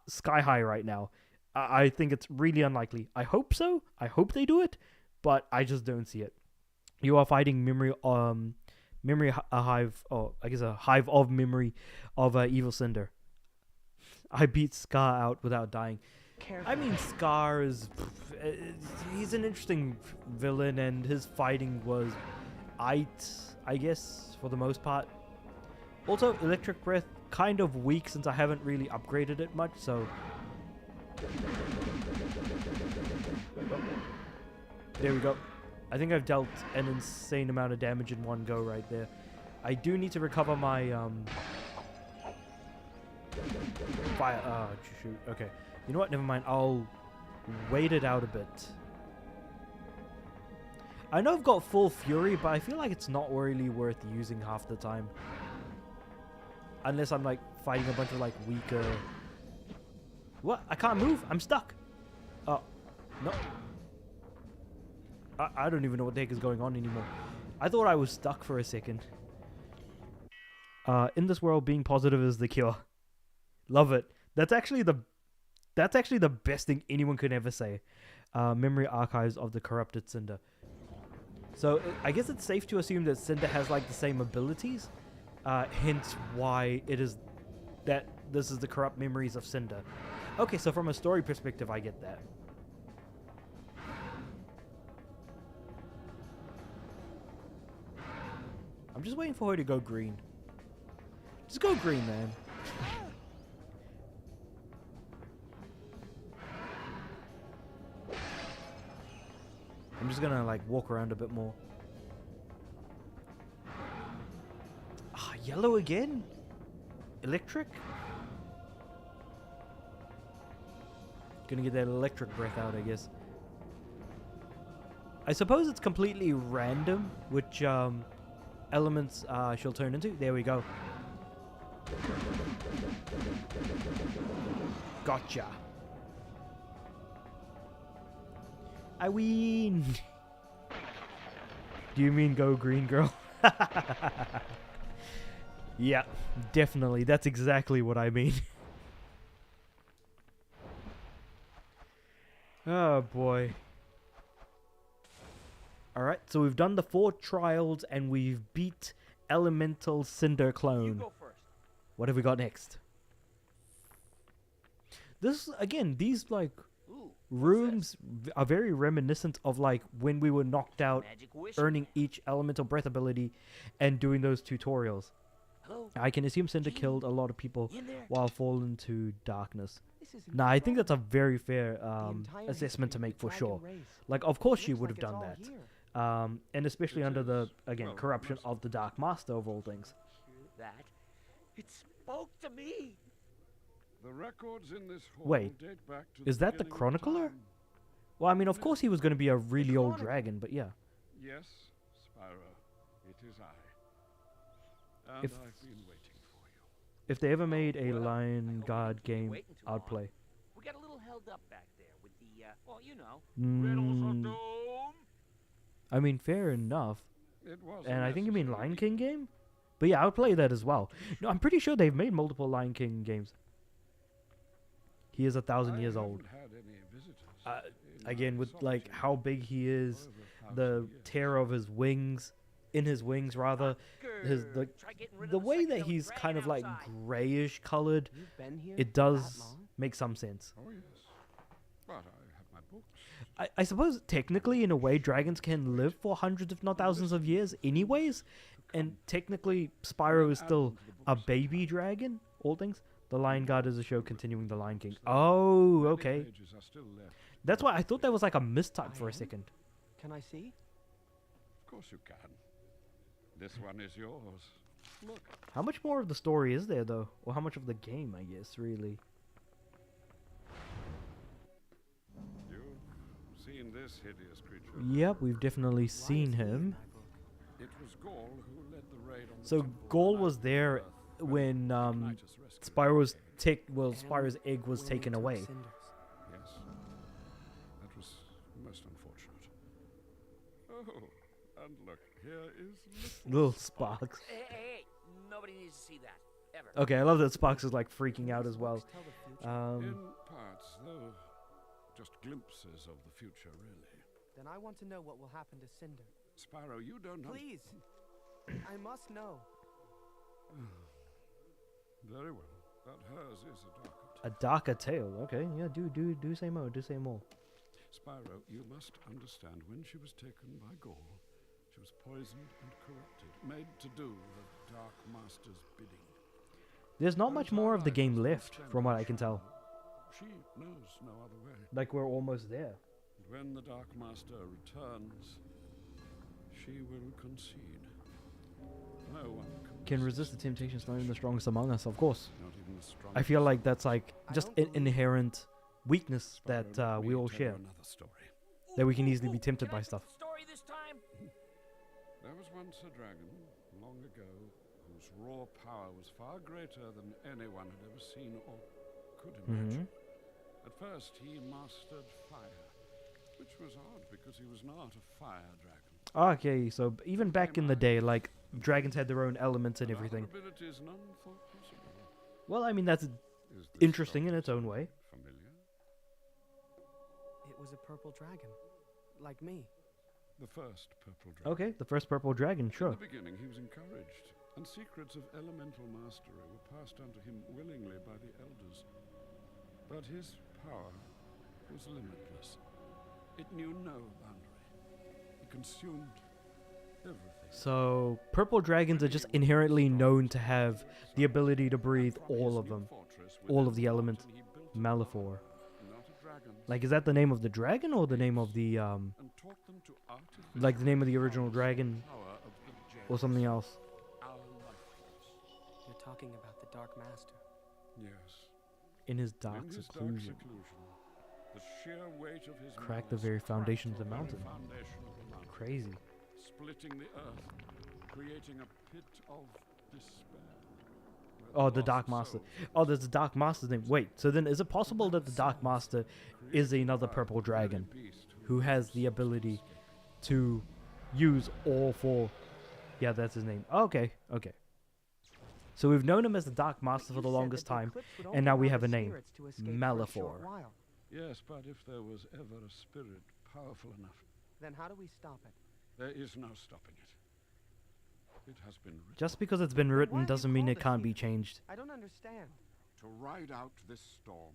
sky high right now. I think it's really unlikely. I hope so. I hope they do it, but I just don't see it. You are fighting a hive, or I guess a hive of memory of Evil Cinder. I beat Scar out without dying. I mean, Scar is... he's an interesting villain, and his fighting was... I guess, for the most part. Also, Electric Breath, kind of weak since I haven't really upgraded it much, so... There we go. I think I've dealt an insane amount of damage in one go right there. I do need to recover my, fire. Oh, shoot. Okay. You know what? Never mind. I'll wait it out a bit. I know I've got full fury, but I feel like it's not really worth using half the time. Unless I'm, like, fighting a bunch of, like, weaker... What? I can't move. I'm stuck. Oh. No. I don't even know what the heck is going on anymore. I thought I was stuck for a second. In this world, being positive is the cure. Love it. That's actually the best thing anyone could ever say. Memory archives of the corrupted Cinder. So I guess it's safe to assume that Cinder has like the same abilities. Hence why it is that this is the corrupt memories of Cinder. Okay, so from a story perspective, I get that. I'm just waiting for her to go green. Just go green, man. I'm just gonna like walk around a bit more. Ah, yellow again? Electric? Gonna get that electric breath out, I guess. I suppose it's completely random which elements she'll turn into. There we go. Gotcha. I win. Do you mean go green, girl? Yeah, definitely. That's exactly what I mean. Oh boy. Alright, so we've done the 4 trials and we've beat Elemental Cinder Clone. You go first. What have we got next? This, again, these like rooms are very reminiscent of like when we were knocked out, earning each elemental breath ability and doing those tutorials. Hello? I can assume Cinder killed a lot of people while falling to darkness. Nah, I think that's a very fair assessment to make for sure. Like, of course she would have done that. And especially under the, again, corruption of the Dark Master of all things. That? It spoke to me. The records in this hall Wait, date back to is that the beginning of Chronicler? time. Well, I mean, of course he was going to be a really old dragon, but yeah. Yes, Spyro, it is I. And If- I've been waiting for you. If they ever made a Well, Lion I Guard hope you didn't game, wait too I'd long. play. We got a little held up back there with the, well, you know. Riddles of Mm, Doom? I mean, fair enough. It was And I think you mean necessary Lion evil. King game? But yeah, I would play that as well. No, I'm pretty sure they've made multiple Lion King games. He is 1,000 years old. I haven't had any visitors in Again, my with like solitude how big he is, for over 1,000 the years. tear of his wings, in his wings rather, his Try getting rid of the way that psychedelic he's dragon kind of like outside. grayish colored, You've been here it that does long? make some sense. Oh yes, but I have my books. I suppose technically, in a way, dragons can live for hundreds, if not thousands of years, anyways. And technically, Spyro is still a baby dragon. All things. The Lion Guard is a show continuing the Lion King. Oh, Many okay. pages are still left. That's why I thought that was like a mistype for a Lion? second. Can I see? Of course you can. This one is yours. Look. How much more of the story is there, though? Or how much of the game, I guess, really? You've seen this hideous creature. Yep, we've definitely Why seen is he in him. my book? It was Gaul who led the raid on the So temple Gaul on was Earth there when Ignitus rescued it. Spyro's And Spyro's egg was when taken we took away. Cinders. Yes. That was most unfortunate. Oh, and look, here is Little Sparks. Hey, nobody needs to see that. Ever. Okay, I love that Sparks is like freaking out as well. Books tell the future. in parts, though just glimpses of the future, really. Then I want to know what will happen to Cinder. Spyro, you don't know. Please. I must know. Very well, but hers is a darker tale. A darker tale. Okay, yeah, do say more. Do say more. Spyro, you must understand, when she was taken by Gaul, she was poisoned and corrupted, made to do the Dark Master's bidding. There's not much more of the game left, from what I can tell. She knows no other way. Like we're almost there. And when the Dark Master returns, she will concede. No one Can resist the temptations, not even the strongest among us, of course. Not even the strongest. I feel like that's like I just don't an believe inherent weakness Spyro, that let we me all tell you share. Another story. That we can easily be Ooh, tempted can I by pick stuff. the story this time? There was once a dragon, long ago, whose raw power was far greater than anyone had ever seen or could imagine. At first, he mastered fire, which was odd because he was not a fire dragon. Okay, so even back in the day, like dragons had their own elements and But other everything. abilities none thought possible. Well, I mean that's Is this interesting in story its own way. familiar? It was a purple dragon. Like me. The first purple dragon. Okay, the first purple dragon, sure. In the beginning, he was encouraged, and secrets of elemental mastery were passed on to him willingly by the elders. But his power was limitless. It knew no boundary. It consumed everything. So purple dragons are just inherently known to have the ability to breathe all of them, all of the elements. Malefor. Not a dragon. Like, is that the name of the dragon or the name of the And taught them to artificially like the name of the original dragon power of the or gems, something else? our life force. You're talking about the Dark Master. Yes. In his In dark his dark seclusion, seclusion, the sheer weight of his crack the malice very cracked foundation of the very mountain. foundation of the mountain, Crazy. splitting the earth, creating a pit of despair. where Oh, the lost Dark Master. souls Oh, there's the Dark Master's name. Wait, so then is it possible that the Dark Master is created another by purple the very dragon beast who has the ability to use all four? Yeah, that's his name. Okay, okay. So we've known him as the Dark Master for the longest time, and now we have a name. Malefor. Yes, but if there was ever a spirit powerful enough, Then how do we stop it? there is no stopping it. It has been written. Just because it's been Why written have you doesn't mean called it us can't be here? changed. I don't understand. To ride out this storm,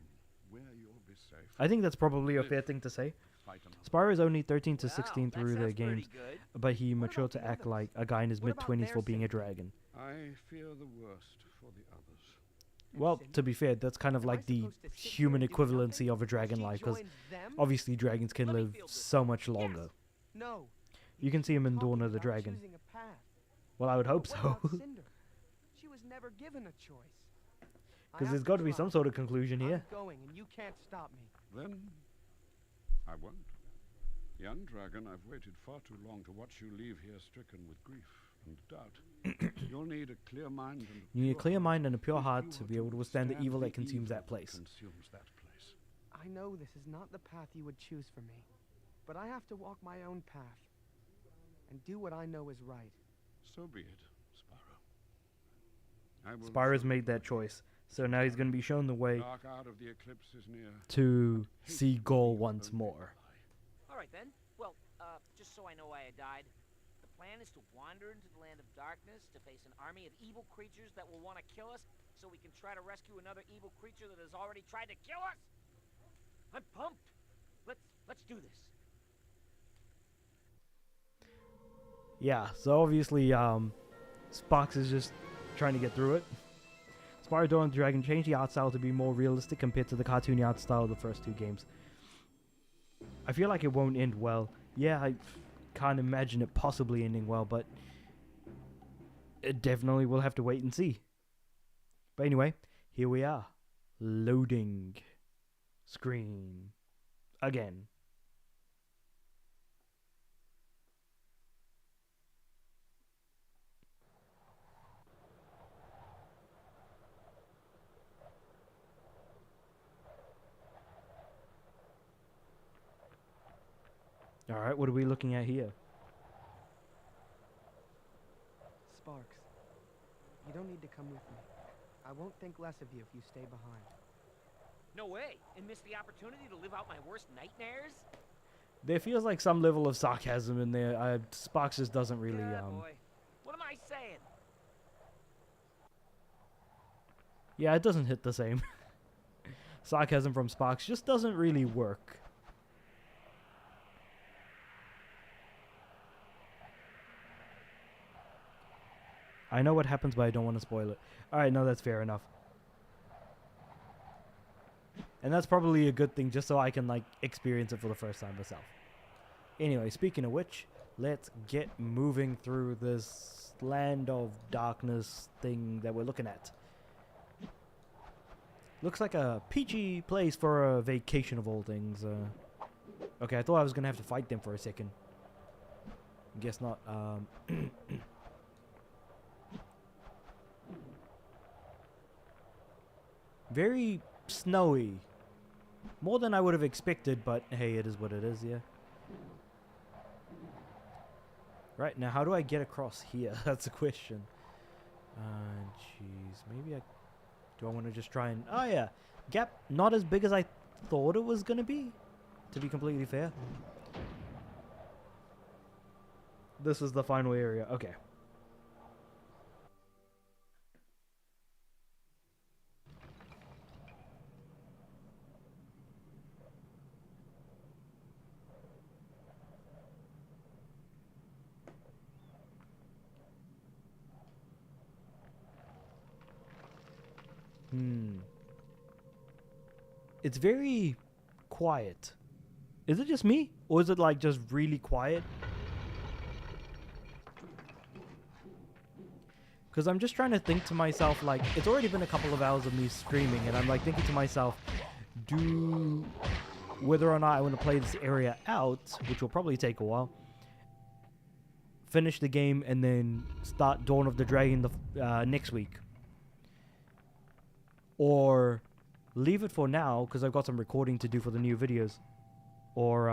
where you'll be safe. I think that's probably a fair thing to say. Fight another. Spyro is only 13 to Wow, 16 that through the sounds pretty games, good. but he What matured about to the act others? like a guy in his What about mid-20s their for being a safety? dragon. I fear the worst for the others. Well, Cinder? to be fair, that's kind of Am I like the supposed to sit here human and do equivalency nothing? of a dragon She life, because joins them? obviously dragons can Let me live feel this. so much longer. No. You can see him in Talking Dawn of the about Dragon. choosing a path. Well, I would hope But so, what about Cinder? She was never given a choice. I because have there's to got to be try. some sort of conclusion I'm here. going, and you can't stop me. Then I won't. Young dragon, I've waited far too long to watch you leave here stricken with grief and doubt. You'll need a clear mind and You need a pure clear heart mind and a pure if heart you to are be able to withstand the withstand evil the that consumes evil that place. consumes that place. I know this is not the path you would choose for me, but I have to walk my own path. and do what I know is right. So be it, Spyro. I will Spyro's show made you that the choice. So now he's going to be shown the way dark hour of the eclipse is near. to Hate see Gore will once only more. lie. All right then. Well, just so I know why I died, the plan is to wander into the land of darkness to face an army of evil creatures that will want to kill us, so we can try to rescue another evil creature that has already tried to kill us. I'm pumped. Let's do this. Yeah, so obviously, Sparks is just trying to get through it. Spyro Dawn of the Dragon changed the art style to be more realistic compared to the cartoony art style of the first two games. I feel like it won't end well. Yeah, I can't imagine it possibly ending well, but it definitely will have to wait and see. But anyway, here we are. Loading screen again. Alright, what are we looking at here? Sparks, you don't need to come with me. I won't think less of you if you stay behind. No way. And miss the opportunity to live out my worst nightmares? There feels like some level of sarcasm in there. Sparks just doesn't really, Yeah, boy. What am I saying? Yeah, it doesn't hit the same. Sarcasm from Sparks just doesn't really work. I know what happens, but I don't want to spoil it. Alright, no, that's fair enough. And that's probably a good thing, just so I can, like, experience it for the first time myself. Anyway, speaking of which, let's get moving through this land of darkness thing that we're looking at. Looks like a peachy place for a vacation of all things. Okay, I thought I was gonna have to fight them for a second. Guess not. Very snowy. More than I would have expected, but hey, it is what it is, yeah. Right, now how do I get across here? That's the question. Jeez, maybe do I want to just try and... Oh yeah, gap not as big as I thought it was going to be completely fair. This is the final area, okay. It's very quiet. Is it just me? Or is it like just really quiet? Because I'm just trying to think to myself, like, it's already been a couple of hours of me streaming, and I'm like thinking to myself, whether or not I want to play this area out, which will probably take a while, finish the game, and then start Dawn of the Dragon next week. Or leave it for now, because I've got some recording to do for the new videos. Or,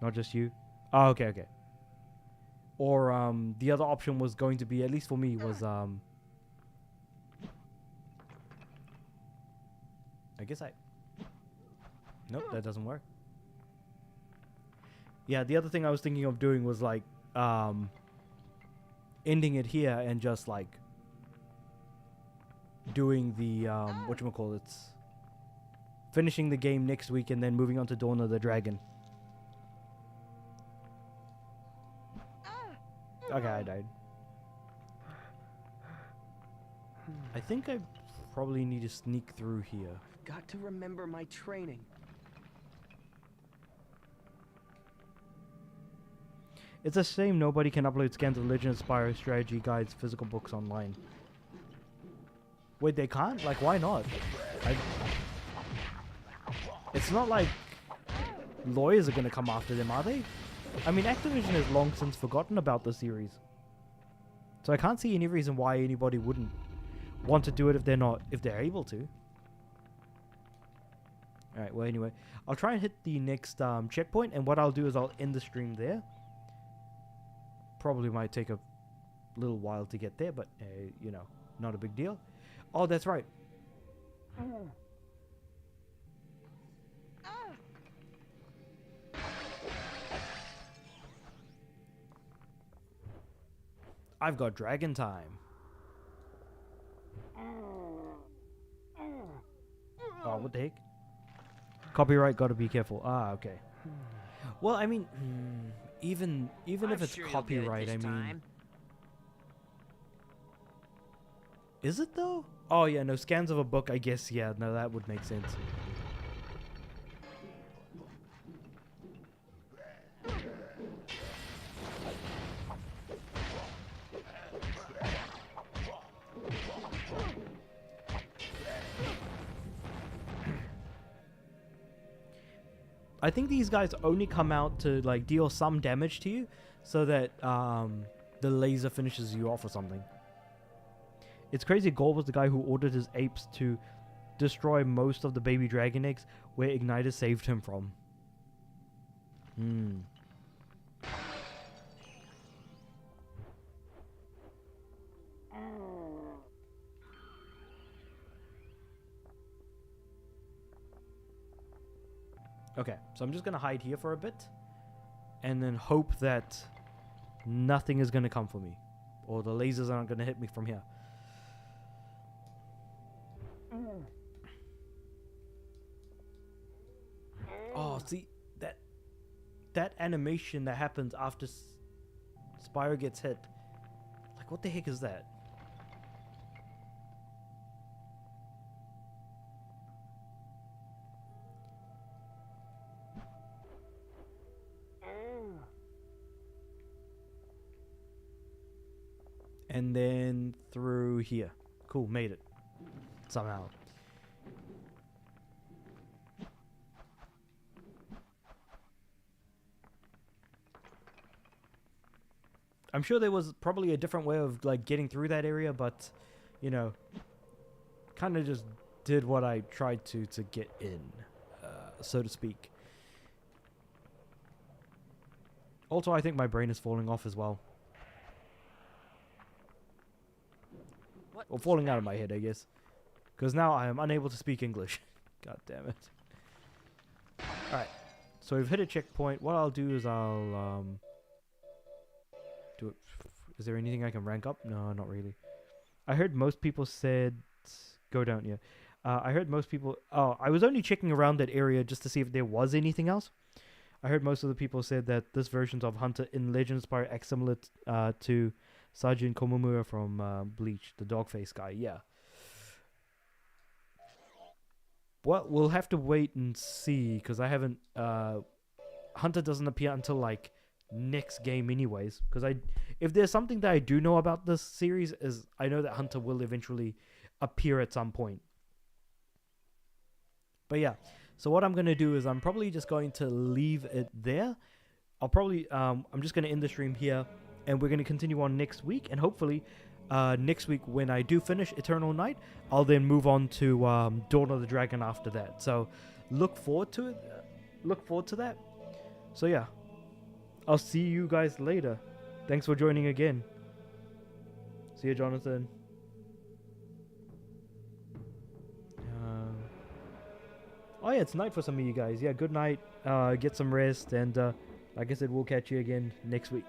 not just you. Oh, okay. Or, the other option was going to be, at least for me, was, I guess nope, that doesn't work. Yeah, the other thing I was thinking of doing was, like, ending it here and just, like, doing the, whatchamacallit, finishing the game next week and then moving on to Dawn of the Dragon. Okay, I died. I think I probably need to sneak through here. Got to remember my training. It's a shame nobody can upload scans of Legend of Spyro strategy guides, physical books online. Wait, they can't? Like, why not? It's not like lawyers are gonna come after them, are they? I mean, Activision has long since forgotten about the series. So I can't see any reason why anybody wouldn't want to do it if they're able to. Alright, well anyway, I'll try and hit the next checkpoint, and what I'll do is I'll end the stream there. probably might take a little while to get there, but you know, not a big deal. Oh, that's right. I've got dragon time. Oh, what the heck? Copyright, gotta be careful. Ah, okay. Well, I mean, even if it's copyright, I mean, is it though? Oh yeah, no, scans of a book, I guess, yeah, no, that would make sense. I think these guys only come out to like deal some damage to you so that the laser finishes you off or something. It's crazy Gold was the guy who ordered his apes to destroy most of the baby dragon eggs where Igniter saved him from. Okay, so I'm just going to hide here for a bit and then hope that nothing is going to come for me or the lasers aren't going to hit me from here. Oh, see, that animation that happens after Spyro gets hit. Like, what the heck is that? And then through here. Cool, made it. Somehow. I'm sure there was probably a different way of like getting through that area, but you know, kind of just did what I tried to get in, so to speak. Also, I think my brain is falling off as well. Or falling out of my head, I guess. Because now I am unable to speak English. God damn it. Alright. So we've hit a checkpoint. What I'll do is I'll do it. Is there anything I can rank up? No, not really. I heard most people said go down, yeah. I heard most people... Oh, I was only checking around that area just to see if there was anything else. I heard most of the people said that this version of Hunter in Legend of Spyro X similar to Sergeant Komamura from Bleach, the dog face guy, yeah. Well, we'll have to wait and see, because I haven't... Hunter doesn't appear until, like, next game anyways. Because if there's something that I do know about this series, is I know that Hunter will eventually appear at some point. But yeah, so what I'm going to do is I'm probably just going to leave it there. I'll probably... I'm just going to end the stream here. And we're going to continue on next week. And hopefully, next week when I do finish Eternal Night, I'll then move on to Dawn of the Dragon after that. So, look forward to it. Look forward to that. So, yeah. I'll see you guys later. Thanks for joining again. See you, Jonathan. Oh, yeah, it's night for some of you guys. Yeah, good night. Get some rest. And, like I said, we'll catch you again next week.